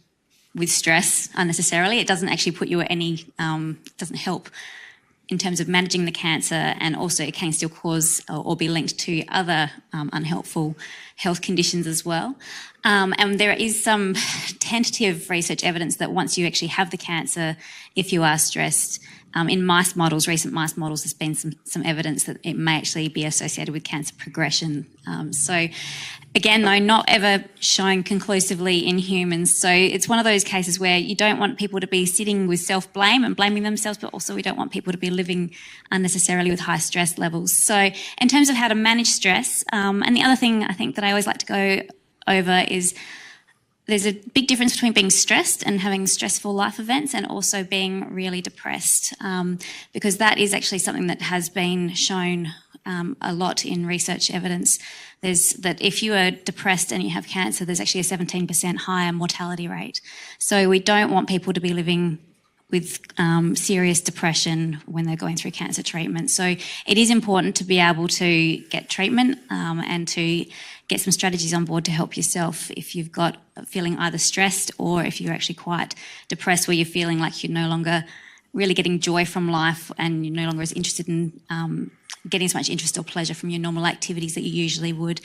Speaker 6: with stress unnecessarily. It doesn't actually put you at any, doesn't help in terms of managing the cancer, and also it can still cause or be linked to other unhelpful health conditions as well. And there is some tentative research evidence that once you actually have the cancer, if you are stressed, in mice models, recent mice models, there's been some evidence that it may actually be associated with cancer progression. So again, though, not ever shown conclusively in humans. So it's one of those cases where you don't want people to be sitting with self-blame and blaming themselves, but also we don't want people to be living unnecessarily with high stress levels. So in terms of how to manage stress, and the other thing I think that I always like to go over is there's a big difference between being stressed and having stressful life events and also being really depressed, because that is actually something that has been shown a lot in research evidence. There's that if you are depressed and you have cancer, there's actually a 17% higher mortality rate. So we don't want people to be living with serious depression when they're going through cancer treatment. So it is important to be able to get treatment and to get some strategies on board to help yourself if you've got feeling either stressed or if you're actually quite depressed where you're feeling like you're no longer really getting joy from life and you're no longer as interested in getting as much interest or pleasure from your normal activities that you usually would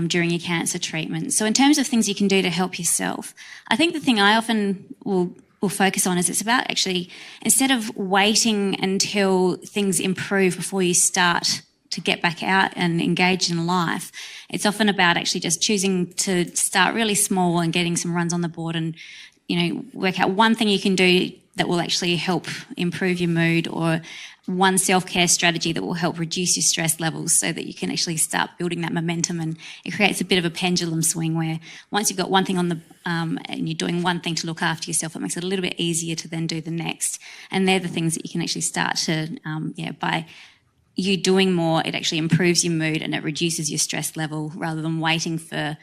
Speaker 6: during your cancer treatment. So in terms of things you can do to help yourself, I think the thing I often will focus on is it's about actually, instead of waiting until things improve before you start to get back out and engage in life, it's often about actually just choosing to start really small and getting some runs on the board and, work out one thing you can do that will actually help improve your mood, or one self-care strategy that will help reduce your stress levels so that you can actually start building that momentum. And it creates a bit of a pendulum swing where once you've got one thing on the and you're doing one thing to look after yourself, it makes it a little bit easier to then do the next. And they're the things that you can actually start to, by you doing more, it actually improves your mood and it reduces your stress level rather than waiting for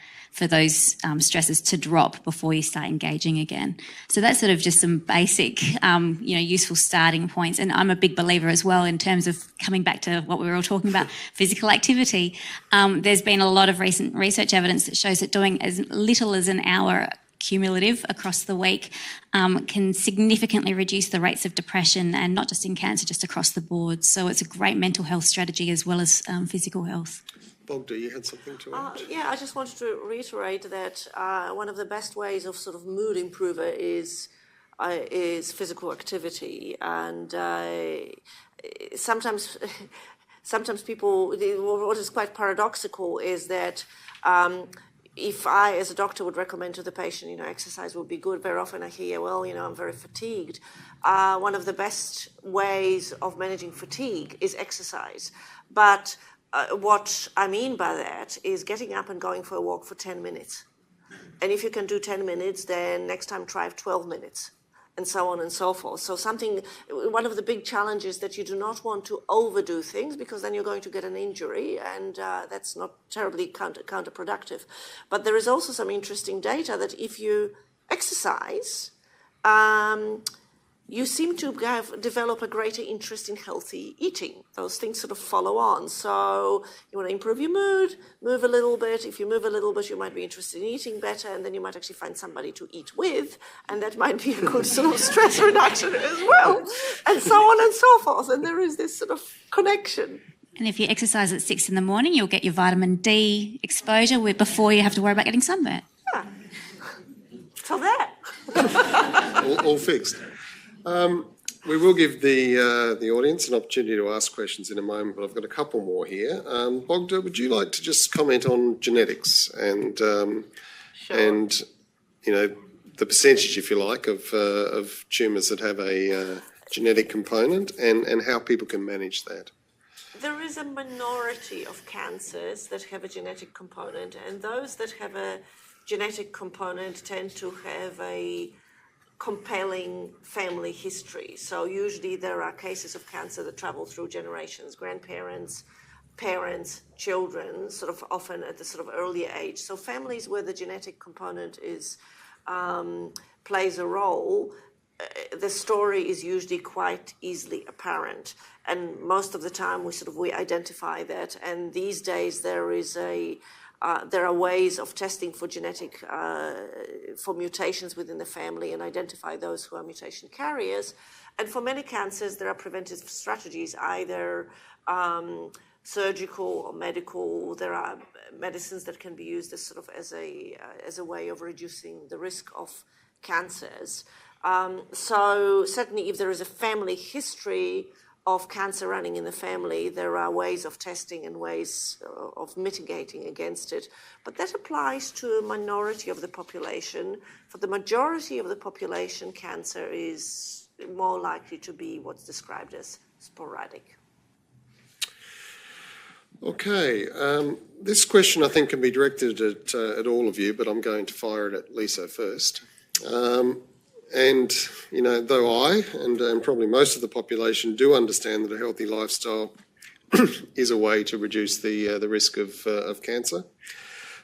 Speaker 6: those stresses to drop before you start engaging again. So that's sort of just some basic, useful starting points. And I'm a big believer as well in terms of coming back to what we were all talking about, physical activity. There's been a lot of recent research evidence that shows that doing as little as an hour cumulative across the week can significantly reduce the rates of depression, and not just in cancer, just across the board. So it's a great mental health strategy as well as physical health.
Speaker 1: Bogda, you had something to add?
Speaker 2: I just wanted to reiterate that one of the best ways of sort of mood improver is physical activity, and sometimes people, what is quite paradoxical is that if I, as a doctor, would recommend to the patient, exercise would be good, very often I hear, well, I'm very fatigued. One of the best ways of managing fatigue is exercise. But what I mean by that is getting up and going for a walk for 10 minutes. And if you can do 10 minutes, then next time try 12 minutes. And so on and so forth. So one of the big challenges that you do not want to overdo things, because then you're going to get an injury, and that's not terribly counterproductive. But there is also some interesting data that if you exercise, you seem to develop a greater interest in healthy eating. Those things sort of follow on. So you want to improve your mood, move a little bit. If you move a little bit, you might be interested in eating better, and then you might actually find somebody to eat with, and that might be a good sort of stress reduction as well, and so on and so forth. And there is this sort of connection.
Speaker 6: And if you exercise at 6 a.m, you'll get your vitamin D exposure before you have to worry about getting sunburnt.
Speaker 2: Yeah. So there.
Speaker 1: all fixed. We will give the audience an opportunity to ask questions in a moment, but I've got a couple more here. Bogda, would you like to just comment on genetics and
Speaker 2: Sure.
Speaker 1: and the percentage, if you like, of tumours that have a genetic component and how people can manage that?
Speaker 2: There is a minority of cancers that have a genetic component, and those that have a genetic component tend to have a compelling family history. So usually there are cases of cancer that travel through generations, grandparents, parents, children, sort of often at the sort of earlier age. So families where the genetic component is plays a role, the story is usually quite easily apparent. And most of the time we identify that. And these days there are ways of testing for for mutations within the family and identify those who are mutation carriers. And for many cancers, there are preventive strategies, either surgical or medical. There are medicines that can be used as a way of reducing the risk of cancers. So certainly if there is a family history of cancer running in the family, there are ways of testing and ways of mitigating against it. But that applies to a minority of the population. For the majority of the population, cancer is more likely to be what's described as sporadic.
Speaker 1: Okay, this question I think can be directed at all of you, but I'm going to fire it at Lisa first. And, you know, though I and probably most of the population do understand that a healthy lifestyle is a way to reduce the risk of cancer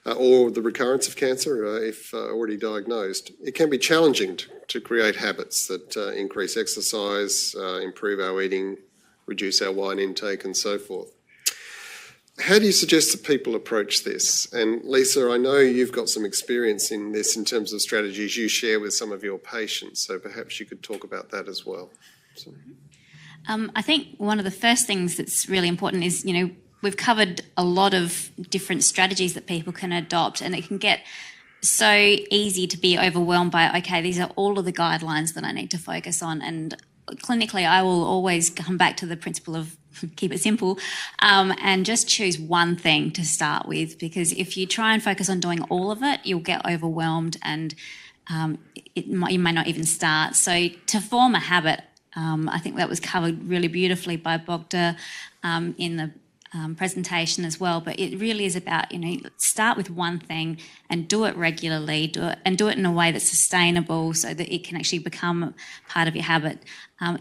Speaker 1: or the recurrence of cancer if already diagnosed, it can be challenging to create habits that increase exercise, improve our eating, reduce our wine intake and so forth. How do you suggest that people approach this? And Lisa, I know you've got some experience in this in terms of strategies you share with some of your patients, so perhaps you could talk about that as well. So.
Speaker 6: I think one of the first things that's really important is, you know, we've covered a lot of different strategies that people can adopt, and it can get so easy to be overwhelmed by, okay, these are all of the guidelines that I need to focus on. And clinically, I will always come back to the principle of keep it simple, and just choose one thing to start with, because if you try and focus on doing all of it, you'll get overwhelmed and you may not even start. So to form a habit, I think that was covered really beautifully by Bogda in the presentation as well, but it really is about, you know, start with one thing and do it regularly, do it in a way that's sustainable so that it can actually become part of your habit.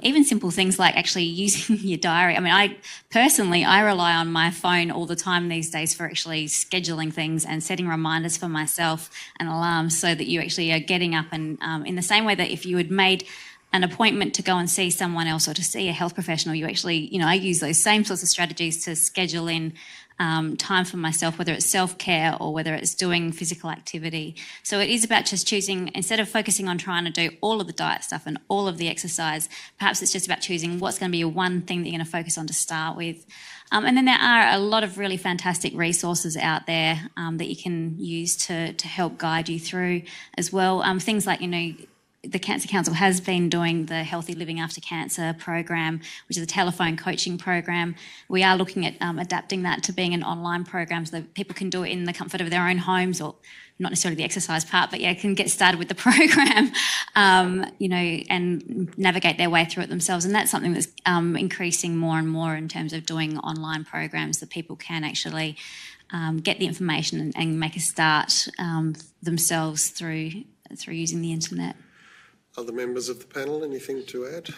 Speaker 6: Even simple things like actually using your diary. I mean, I rely on my phone all the time these days for actually scheduling things and setting reminders for myself and alarms so that you actually are getting up and in the same way that if you had made an appointment to go and see someone else or to see a health professional, you actually, you know, I use those same sorts of strategies to schedule in time for myself, whether it's self-care or whether it's doing physical activity. So it is about just choosing, instead of focusing on trying to do all of the diet stuff and all of the exercise, perhaps it's just about choosing what's going to be your one thing that you're going to focus on to start with. And then there are a lot of really fantastic resources out there that you can use to help guide you through as well. Things like, you know, the Cancer Council has been doing the Healthy Living After Cancer program, which is a telephone coaching program. We are looking at adapting that to being an online program so that people can do it in the comfort of their own homes, or not necessarily the exercise part, but yeah, can get started with the program, you know, and navigate their way through it themselves. And that's something that's increasing more and more in terms of doing online programs that people can actually get the information and make a start themselves through using the internet.
Speaker 1: Other members of the panel, anything to add?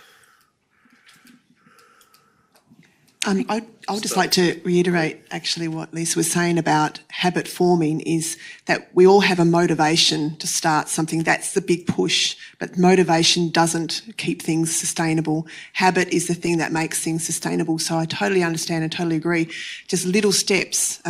Speaker 4: I'd just like to reiterate actually what Lisa was saying about habit forming, is that we all have a motivation to start something. That's the big push, but motivation doesn't keep things sustainable. Habit is the thing that makes things sustainable. So I totally understand and totally agree. Just little steps,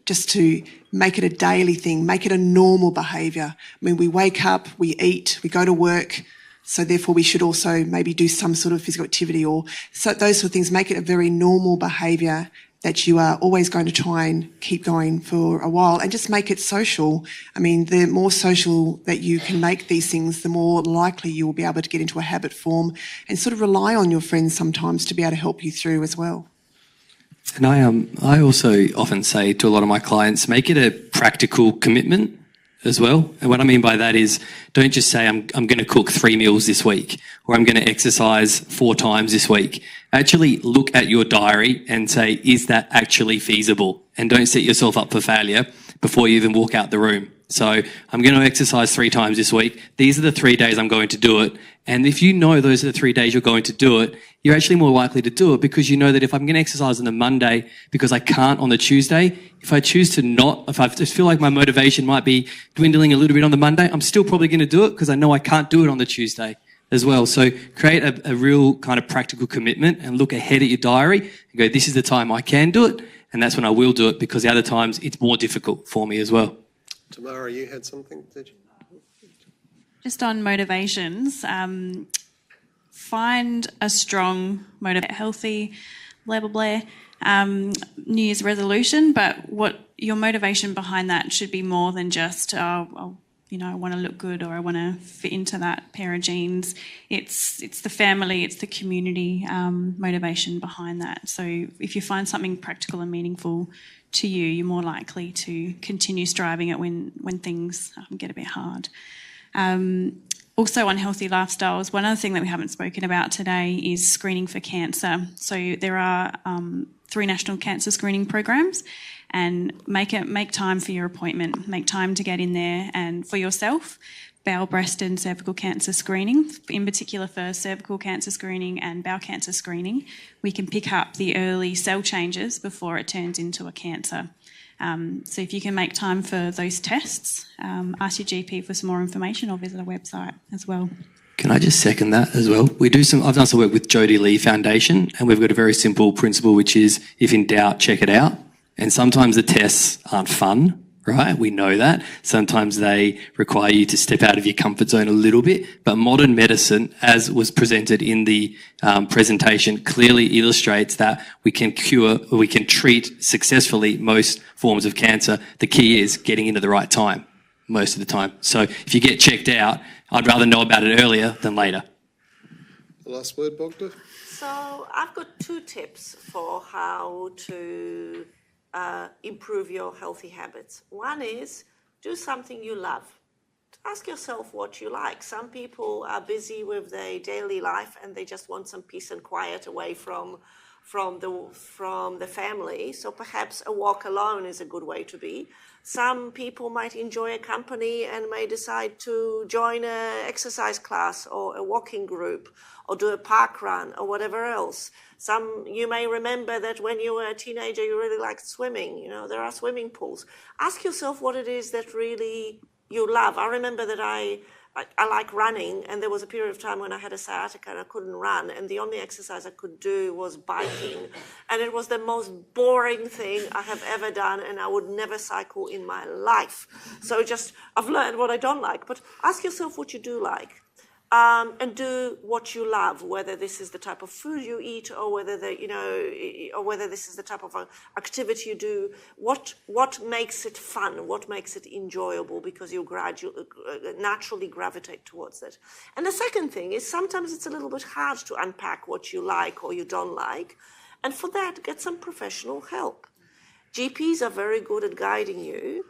Speaker 4: just to make it a daily thing, make it a normal behaviour. I mean, we wake up, we eat, we go to work, so therefore we should also maybe do some sort of physical activity, or so those sort of things. Make it a very normal behaviour that you are always going to try and keep going for a while, and just make it social. I mean, the more social that you can make these things, the more likely you will be able to get into a habit form, and sort of rely on your friends sometimes to be able to help you through as well.
Speaker 3: And I also often say to a lot of my clients, make it a practical commitment as well. And what I mean by that is, don't just say I'm going to cook 3 meals this week, or I'm going to exercise 4 times this week. Actually look at your diary and say, is that actually feasible? And don't set yourself up for failure before you even walk out the room. So I'm going to exercise 3 times this week. These are the 3 days I'm going to do it. And if you know those are the 3 days you're going to do it, you're actually more likely to do it, because you know that if I'm going to exercise on the Monday because I can't on the Tuesday, if I choose to not, if I just feel like my motivation might be dwindling a little bit on the Monday, I'm still probably going to do it because I know I can't do it on the Tuesday as well. So create a real kind of practical commitment and look ahead at your diary and go, this is the time I can do it, and that's when I will do it, because the other times it's more difficult for me as well.
Speaker 1: Tamara, you had something, did you?
Speaker 5: Just on motivations, find a strong healthy, blah, blah, blah, New Year's resolution, but what your motivation behind that should be more than just, I'll I want to look good or I want to fit into that pair of jeans. It's the family, it's the community motivation behind that. So if you find something practical and meaningful to you, you're more likely to continue striving it when things get a bit hard. Also on healthy lifestyles, one other thing that we haven't spoken about today is screening for cancer. So there are 3 national cancer screening programs, and make time for your appointment. Make time to get in there, and for yourself, bowel, breast and cervical cancer screening. In particular for cervical cancer screening and bowel cancer screening, we can pick up the early cell changes before it turns into a cancer. So if you can make time for those tests, ask your GP for some more information or visit our website as well.
Speaker 3: Can I just second that as well? I've done some work with Jodie Lee Foundation, and we've got a very simple principle, which is if in doubt, check it out. And sometimes the tests aren't fun, right? We know that. Sometimes they require you to step out of your comfort zone a little bit. But modern medicine, as was presented in the presentation, clearly illustrates that we can treat successfully most forms of cancer. The key is getting into the right time, most of the time. So if you get checked out, I'd rather know about it earlier than later.
Speaker 1: The last word, Bogda?
Speaker 2: So I've got 2 tips for how to improve your healthy habits. One is do something you love. Ask yourself what you like. Some people are busy with their daily life and they just want some peace and quiet away from the family. So perhaps a walk alone is a good way to be. Some people might enjoy a company and may decide to join an exercise class or a walking group or do a park run or whatever else. You may remember that when you were a teenager, you really liked swimming. There are swimming pools. Ask yourself what it is that really you love. I remember that I like running, and there was a period of time when I had a sciatica and I couldn't run, and the only exercise I could do was biking, and it was the most boring thing I have ever done, and I would never cycle in my life. So I've learned what I don't like, but ask yourself what you do like. And do what you love, whether this is the type of food you eat or whether this is the type of activity you do. What makes it fun? What makes it enjoyable? Because you naturally gravitate towards it. And the second thing is sometimes it's a little bit hard to unpack what you like or you don't like. And for that, get some professional help. GPs are very good at guiding you.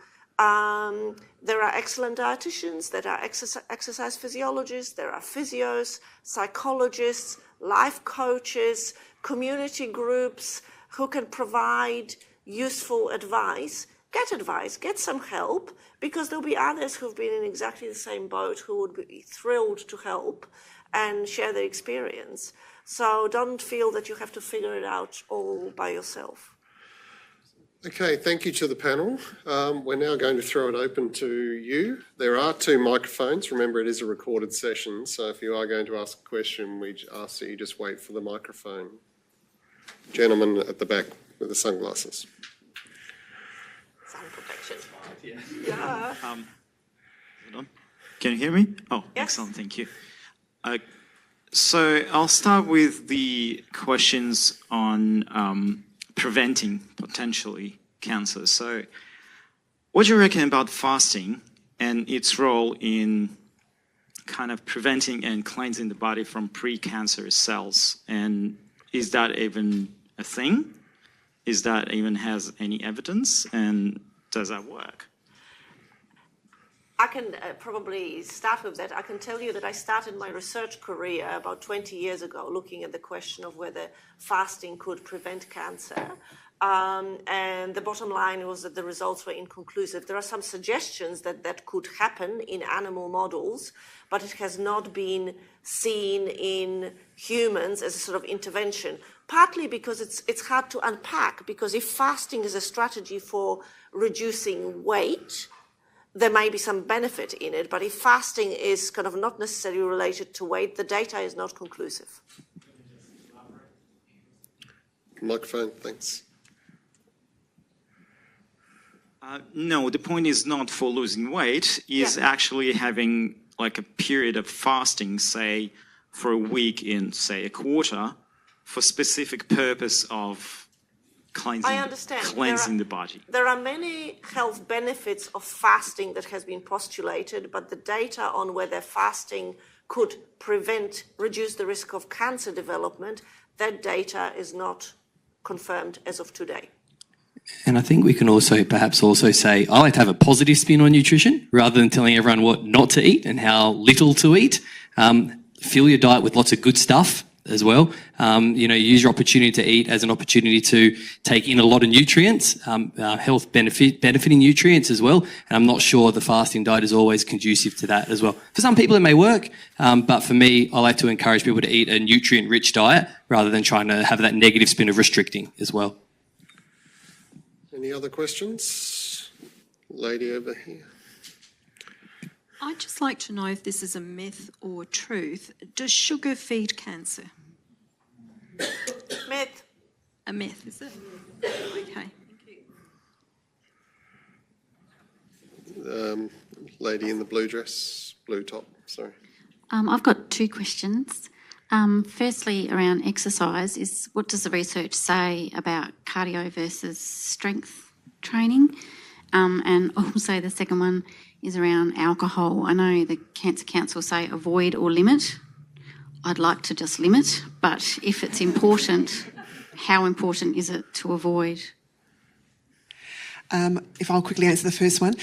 Speaker 2: There are excellent dietitians, there are exercise physiologists, there are physios, psychologists, life coaches, community groups who can provide useful advice. Get some help, because there'll be others who've been in exactly the same boat who would be thrilled to help and share their experience. So don't feel that you have to figure it out all by yourself.
Speaker 1: Okay, thank you to the panel. We're now going to throw it open to you. There are 2 microphones. Remember, it is a recorded session, so if you are going to ask a question, we ask that you just wait for the microphone. Gentleman at the back with the sunglasses.
Speaker 2: Sun protection.
Speaker 7: Yeah. Can you hear me? Oh,
Speaker 2: yes.
Speaker 7: Excellent, thank you. So I'll start with the questions on preventing potentially cancer. So what do you reckon about fasting and its role in kind of preventing and cleansing the body from pre-cancerous cells? And is that even a thing? Is that even has any evidence? And does that work?
Speaker 2: I can probably start with that. I can tell you that I started my research career about 20 years ago looking at the question of whether fasting could prevent cancer. And the bottom line was that the results were inconclusive. There are some suggestions that that could happen in animal models, but it has not been seen in humans as a sort of intervention, partly because it's hard to unpack, because if fasting is a strategy for reducing weight, there may be some benefit in it, but if fasting is kind of not necessarily related to weight, the data is not conclusive.
Speaker 1: Microphone, thanks.
Speaker 7: No, the point is not for losing weight, is actually having like a period of fasting, say, for a week in, say, a quarter, for specific purpose of cleansing,
Speaker 2: I understand.
Speaker 7: cleansing the body.
Speaker 2: There are many health benefits of fasting that has been postulated, but the data on whether fasting could reduce the risk of cancer development, that data is not confirmed as of today.
Speaker 3: And I think we can also perhaps also say, I like to have a positive spin on nutrition rather than telling everyone what not to eat and how little to eat. Fill your diet with lots of good stuff as well. Use your opportunity to eat as an opportunity to take in a lot of nutrients, health benefiting nutrients as well. And I'm not sure the fasting diet is always conducive to that as well. For some people it may work, but for me, I like to encourage people to eat a nutrient-rich diet rather than trying to have that negative spin of restricting as well.
Speaker 1: Any other questions? Lady over here.
Speaker 8: I'd just like to know if this is a myth or truth. Does sugar feed cancer?
Speaker 2: Myth.
Speaker 8: A myth, is it? Okay.
Speaker 1: Lady in the blue dress, blue top, sorry.
Speaker 9: I've got two questions. Firstly, around exercise, is what does the research say about cardio versus strength training? And also the second one is around alcohol. I know the Cancer Council say avoid or limit. I'd like to just limit, but if it's important, how important is it to avoid?
Speaker 4: If I'll quickly answer the first one.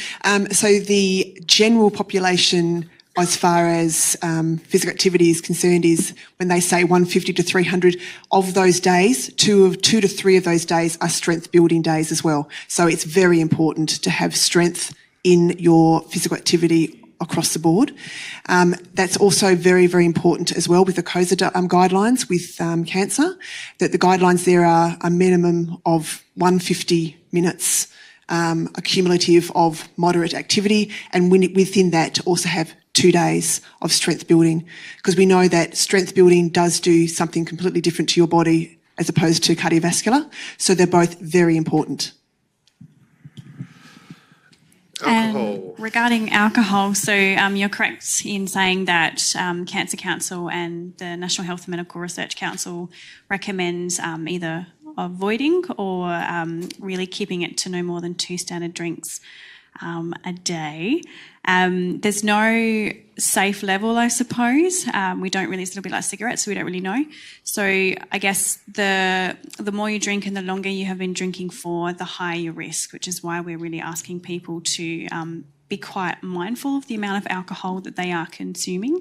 Speaker 4: So the general population, as far as physical activity is concerned, is when they say 150 to 300 of those days, two to three of those days are strength building days as well. So it's very important to have strength in your physical activity across the board. That's also very, very important as well with the COSA guidelines with cancer, that the guidelines there are a minimum of 150 minutes accumulative of moderate activity, and within that to also have 2 days of strength building, because we know that strength building does do something completely different to your body as opposed to cardiovascular. So they're both very important.
Speaker 1: Alcohol.
Speaker 5: Regarding alcohol, so you're correct in saying that Cancer Council and the National Health and Medical Research Council recommends either avoiding or really keeping it to no more than 2 standard drinks a day. There's no safe level, I suppose. We don't really, it's a little bit like cigarettes, so we don't really know. So I guess the more you drink and the longer you have been drinking for, the higher your risk, which is why we're really asking people to be quite mindful of the amount of alcohol that they are consuming,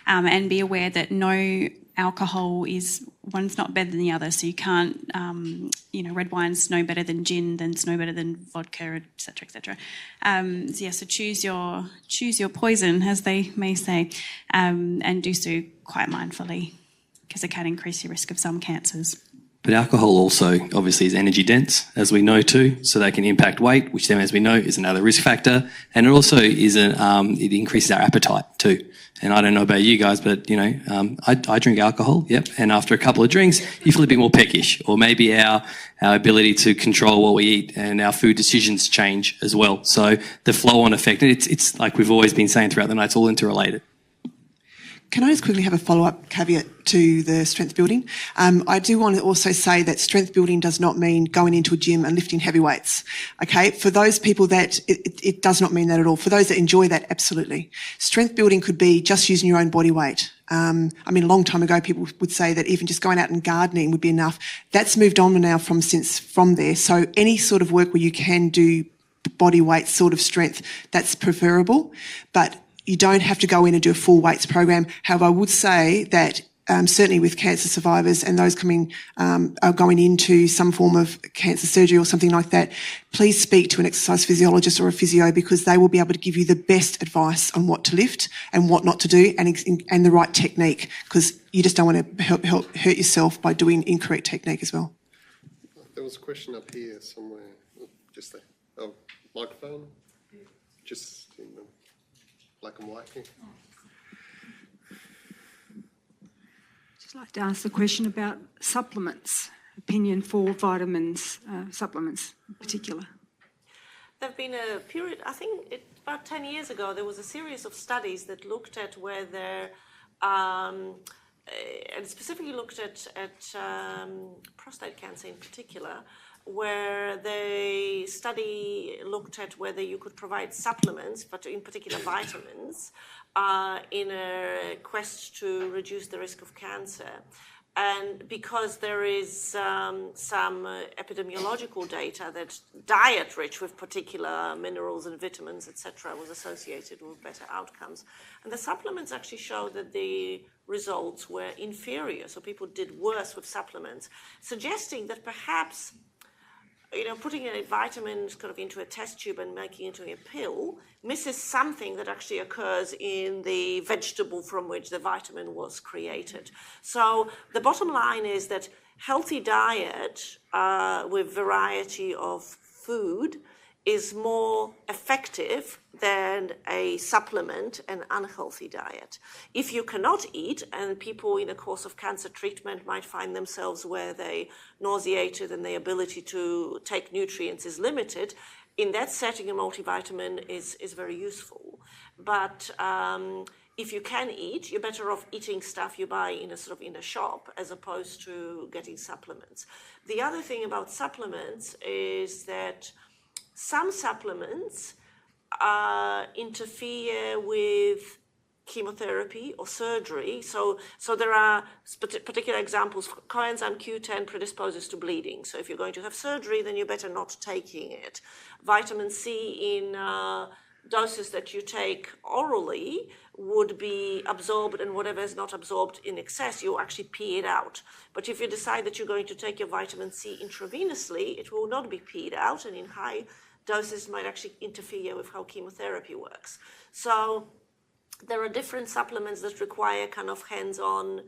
Speaker 5: and be aware that no alcohol is, one's not better than the other. So you can't, red wine's no better than gin, then's no better than vodka, etc., etc. So choose your poison, as they may say, and do so quite mindfully, because it can increase your risk of some cancers.
Speaker 3: But alcohol also obviously is energy dense, as we know too, so they can impact weight, which then, as we know, is another risk factor. And it also is it increases our appetite too. And I don't know about you guys, but I drink alcohol, yep. And after a couple of drinks, you feel a bit more peckish, or maybe our ability to control what we eat and our food decisions change as well. So the flow-on effect, and it's like we've always been saying throughout the night, it's all interrelated.
Speaker 4: Can I just quickly have a follow-up caveat to the strength building? I do want to also say that strength building does not mean going into a gym and lifting heavy weights. Okay, for those people that it does not mean that at all. For those that enjoy that, absolutely. Strength building could be just using your own body weight. A long time ago, people would say that even just going out and gardening would be enough. That's moved on now from there. So any sort of work where you can do body weight sort of strength, that's preferable. But you don't have to go in and do a full weights program. However, I would say that certainly with cancer survivors and those are going into some form of cancer surgery or something like that, please speak to an exercise physiologist or a physio, because they will be able to give you the best advice on what to lift and what not to do, and the right technique, because you just don't want to hurt yourself by doing incorrect technique as well.
Speaker 1: There was a question up here somewhere, just there. Oh, microphone? Just in the black and white here.
Speaker 10: I'd like to ask the question about supplements, opinion for vitamins, supplements in particular.
Speaker 2: There have been a period, I think about 10 years ago, there was a series of studies that looked at whether, and specifically looked at prostate cancer in particular, where the study looked at whether you could provide supplements, but in particular vitamins, in a quest to reduce the risk of cancer. And because there is some epidemiological data that diet rich with particular minerals and vitamins, etc., was associated with better outcomes. And the supplements actually showed that the results were inferior, so people did worse with supplements, suggesting that perhaps, you know, putting a vitamin kind of into a test tube and making it into a pill misses something that actually occurs in the vegetable from which the vitamin was created. So the bottom line is that healthy diet with variety of food is more effective than a supplement and unhealthy diet. If you cannot eat, and people in the course of cancer treatment might find themselves where they nauseated and the ability to take nutrients is limited, in that setting a multivitamin is very useful. But if you can eat, you're better off eating stuff you buy in a shop as opposed to getting supplements. The other thing about supplements is that some supplements interfere with chemotherapy or surgery. So there are particular examples. Coenzyme Q10 predisposes to bleeding. So if you're going to have surgery, then you're better not taking it. Vitamin C in doses that you take orally would be absorbed, and whatever is not absorbed in excess, you actually pee it out. But if you decide that you're going to take your vitamin C intravenously, it will not be peed out, and in high doses might actually interfere with how chemotherapy works. So there are different supplements that require kind of hands-on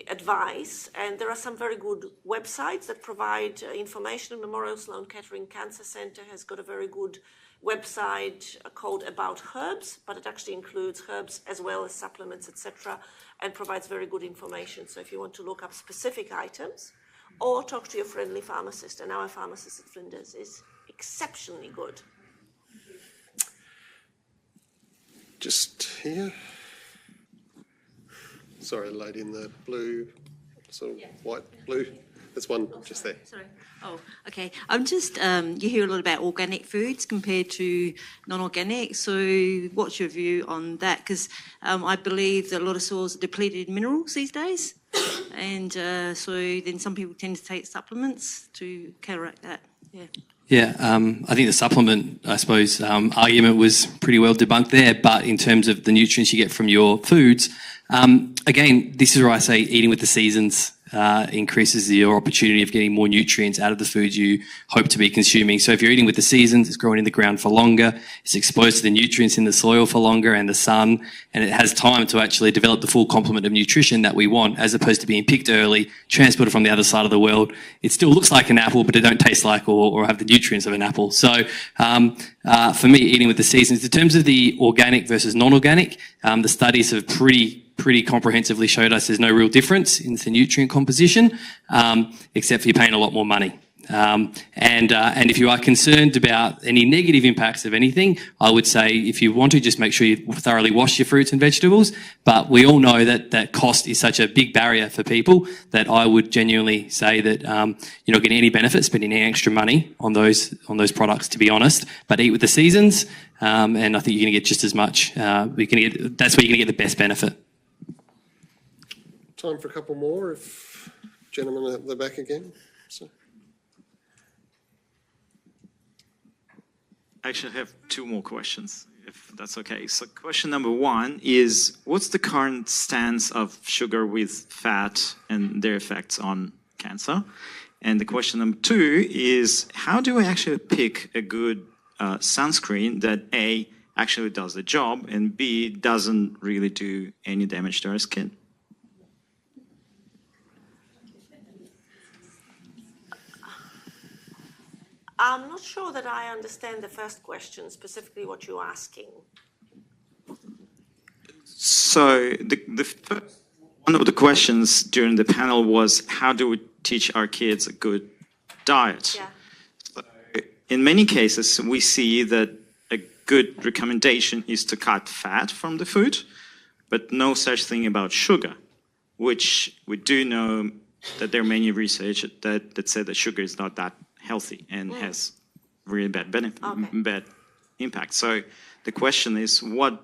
Speaker 2: advice, and there are some very good websites that provide information. Memorial Sloan Kettering Cancer Center has got a very good website called About Herbs, but it actually includes herbs as well as supplements, etc., and provides very good information. So if you want to look up specific items, or talk to your friendly pharmacist, and our pharmacist at Flinders is exceptionally good.
Speaker 1: Just here. Sorry, the lady in the blue, sort of white, blue. There's one just there.
Speaker 11: Sorry. Oh, okay. I'm just, you hear a lot about organic foods compared to non-organic. So what's your view on that? Because I believe that a lot of soils are depleted in minerals these days. And so then some people tend to take supplements to counteract that. Yeah.
Speaker 3: Yeah, I think the supplement, I suppose, argument was pretty well debunked there. But in terms of the nutrients you get from your foods, again, this is where I say eating with the seasons increases your opportunity of getting more nutrients out of the foods you hope to be consuming. So if you're eating with the seasons, it's growing in the ground for longer, it's exposed to the nutrients in the soil for longer and the sun, and it has time to actually develop the full complement of nutrition that we want, as opposed to being picked early, transported from the other side of the world. It still looks like an apple, but it don't taste like or have the nutrients of an apple. So for me, eating with the seasons. In terms of the organic versus non-organic, the studies have pretty comprehensively showed us there's no real difference in the nutrient composition, except for you're paying a lot more money. And if you are concerned about any negative impacts of anything, I would say if you want to, just make sure you thoroughly wash your fruits and vegetables. But we all know that cost is such a big barrier for people that I would genuinely say that you're not getting any benefit spending any extra money on those products, to be honest. But eat with the seasons, and I think you're going to get just as much. That's where you're going to get the best benefit.
Speaker 1: Time for a couple more, if gentlemen at the back again. So.
Speaker 7: Actually, I have two more questions, if that's okay. So question number one is, what's the current stance of sugar with fat and their effects on cancer? And the question number two is, how do I actually pick a good sunscreen that A, actually does the job, and B, doesn't really do any damage to our skin?
Speaker 2: I'm not sure that I understand the first question, specifically what you're asking.
Speaker 7: So one of the questions during the panel was, how do we teach our kids a good diet?
Speaker 2: Yeah.
Speaker 7: So in many cases, we see that a good recommendation is to cut fat from the food, but no such thing about sugar, which we do know that there are many research that said that sugar is not that healthy and has really bad bad impact. So the question is, what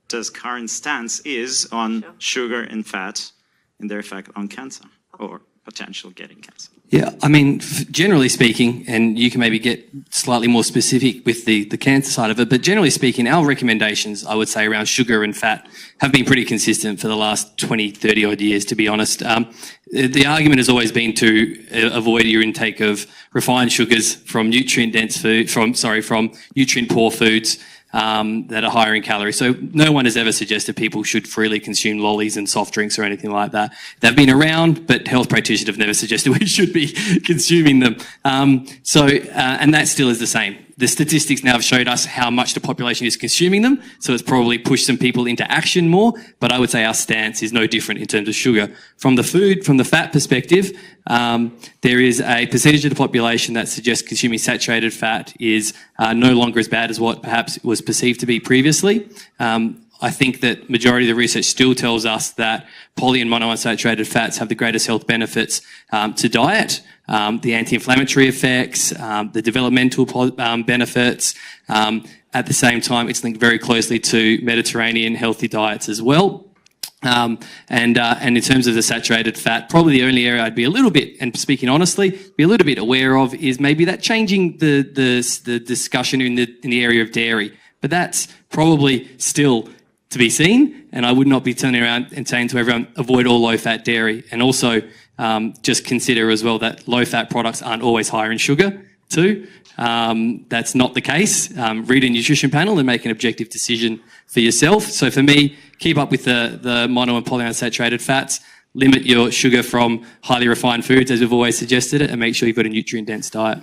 Speaker 7: does current stance is on sugar and fat and their effect on cancer or potential getting cancer?
Speaker 3: Yeah, I mean, generally speaking, and you can maybe get slightly more specific with the cancer side of it, but generally speaking, our recommendations, I would say, around sugar and fat have been pretty consistent for the last 20, 30 odd years, to be honest. The argument has always been to avoid your intake of refined sugars from nutrient-dense food, from nutrient-poor foods, that are higher in calories. So no one has ever suggested people should freely consume lollies and soft drinks or anything like that. They've been around, but health practitioners have never suggested we should be consuming them. And that still is the same. The statistics now have showed us how much the population is consuming them, so it's probably pushed some people into action more, but I would say our stance is no different in terms of sugar. From the fat perspective, there is a percentage of the population that suggests consuming saturated fat is no longer as bad as what perhaps it was perceived to be previously. I think that majority of the research still tells us that poly and monounsaturated fats have the greatest health benefits to diet, the anti-inflammatory effects, the developmental benefits. At the same time, it's linked very closely to Mediterranean healthy diets as well. And in terms of the saturated fat, probably the only area I'd be a little bit, and speaking honestly, be a little bit aware of is maybe that changing the discussion in the area of dairy. But that's probably still to be seen, and I would not be turning around and saying to everyone, avoid all low-fat dairy. And also just consider as well that low-fat products aren't always higher in sugar too. That's not the case. Read a nutrition panel and make an objective decision for yourself. So for me, keep up with the mono and polyunsaturated fats, limit your sugar from highly refined foods, as we've always suggested it, and make sure you've got a nutrient-dense diet.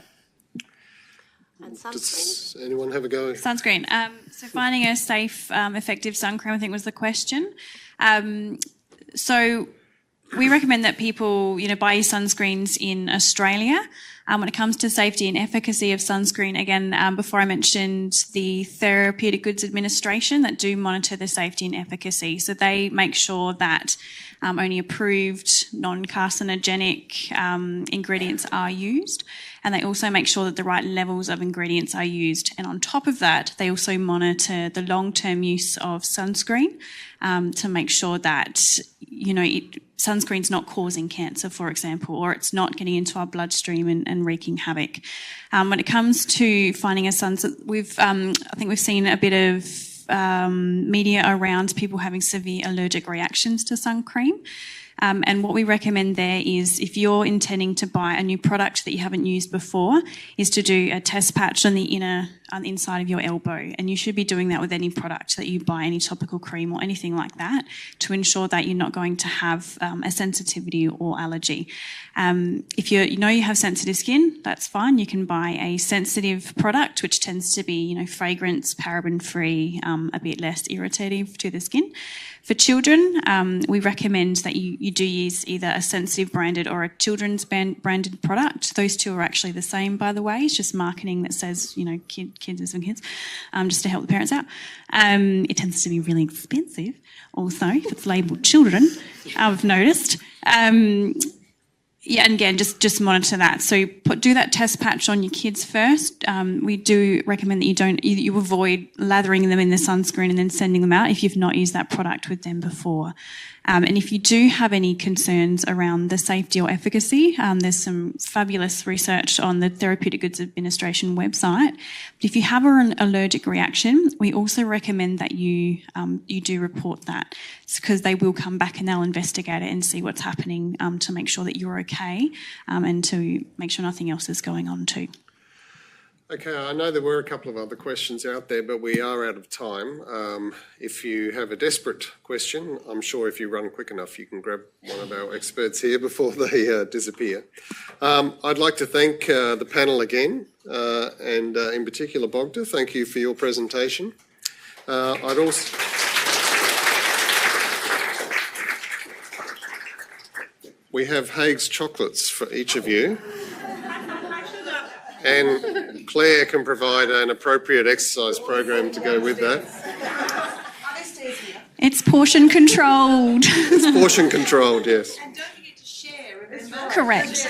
Speaker 2: And sunscreen.
Speaker 1: Does anyone have a go?
Speaker 5: Sunscreen. So finding a safe, effective sun cream, I think was the question. So we recommend that people, buy your sunscreens in Australia. When it comes to safety and efficacy of sunscreen, again, before I mentioned the Therapeutic Goods Administration that do monitor the safety and efficacy. So they make sure that only approved non-carcinogenic ingredients are used, and they also make sure that the right levels of ingredients are used. And on top of that, they also monitor the long-term use of sunscreen to make sure that, sunscreen's not causing cancer, for example, or it's not getting into our bloodstream and wreaking havoc. When it comes to finding a sunset, I think we've seen a bit of media around people having severe allergic reactions to sun cream. And what we recommend there is, if you're intending to buy a new product that you haven't used before, is to do a test patch on the inside of your elbow. And you should be doing that with any product that you buy, any topical cream or anything like that, to ensure that you're not going to have a sensitivity or allergy. If you have sensitive skin, that's fine. You can buy a sensitive product, which tends to be, fragrance, paraben-free, a bit less irritative to the skin. For children, we recommend that you do use either a sensitive branded or a children's branded product. Those two are actually the same, by the way. It's just marketing that says, kids are some kids, just to help the parents out. It tends to be really expensive also if it's labelled children, I've noticed. And again, just monitor that. So do that test patch on your kids first. We do recommend that you avoid lathering them in the sunscreen and then sending them out if you've not used that product with them before. And if you do have any concerns around the safety or efficacy, there's some fabulous research on the Therapeutic Goods Administration website. But if you have an allergic reaction, we also recommend that you do report that, because they will come back and they'll investigate it and see what's happening to make sure that you're okay and to make sure nothing else is going on too.
Speaker 1: Okay, I know there were a couple of other questions out there, but we are out of time. If you have a desperate question, I'm sure if you run quick enough, you can grab one of our experts here before they disappear. I'd like to thank the panel again, and in particular Bogda, thank you for your presentation. I'd also... We have Haig's chocolates for each of you. And Claire can provide an appropriate exercise program to go with that.
Speaker 5: It's portion controlled.
Speaker 1: It's portion controlled, yes.
Speaker 10: And don't forget to share.
Speaker 5: Correct.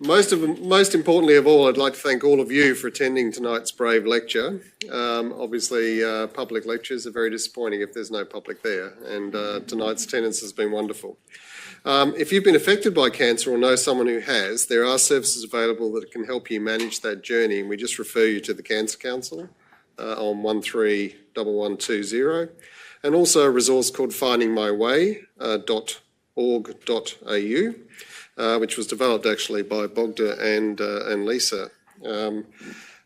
Speaker 1: Most importantly of all, I'd like to thank all of you for attending tonight's brave lecture. Obviously, public lectures are very disappointing if there's no public there, and tonight's attendance has been wonderful. If you've been affected by cancer or know someone who has, there are services available that can help you manage that journey, and we just refer you to the Cancer Council on 131120, and also a resource called findingmyway.org.au. Which was developed actually by Bogda and Lisa.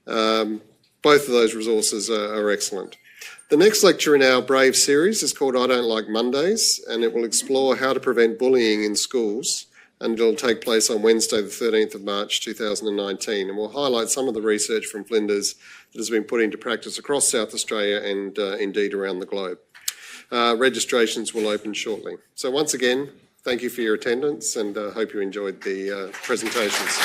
Speaker 1: Both of those resources are excellent. The next lecture in our Brave series is called I Don't Like Mondays, and it will explore how to prevent bullying in schools, and it'll take place on Wednesday the 13th of March 2019, and we'll highlight some of the research from Flinders that has been put into practice across South Australia and indeed around the globe. Registrations will open shortly. So once again, thank you for your attendance, and hope you enjoyed the presentations.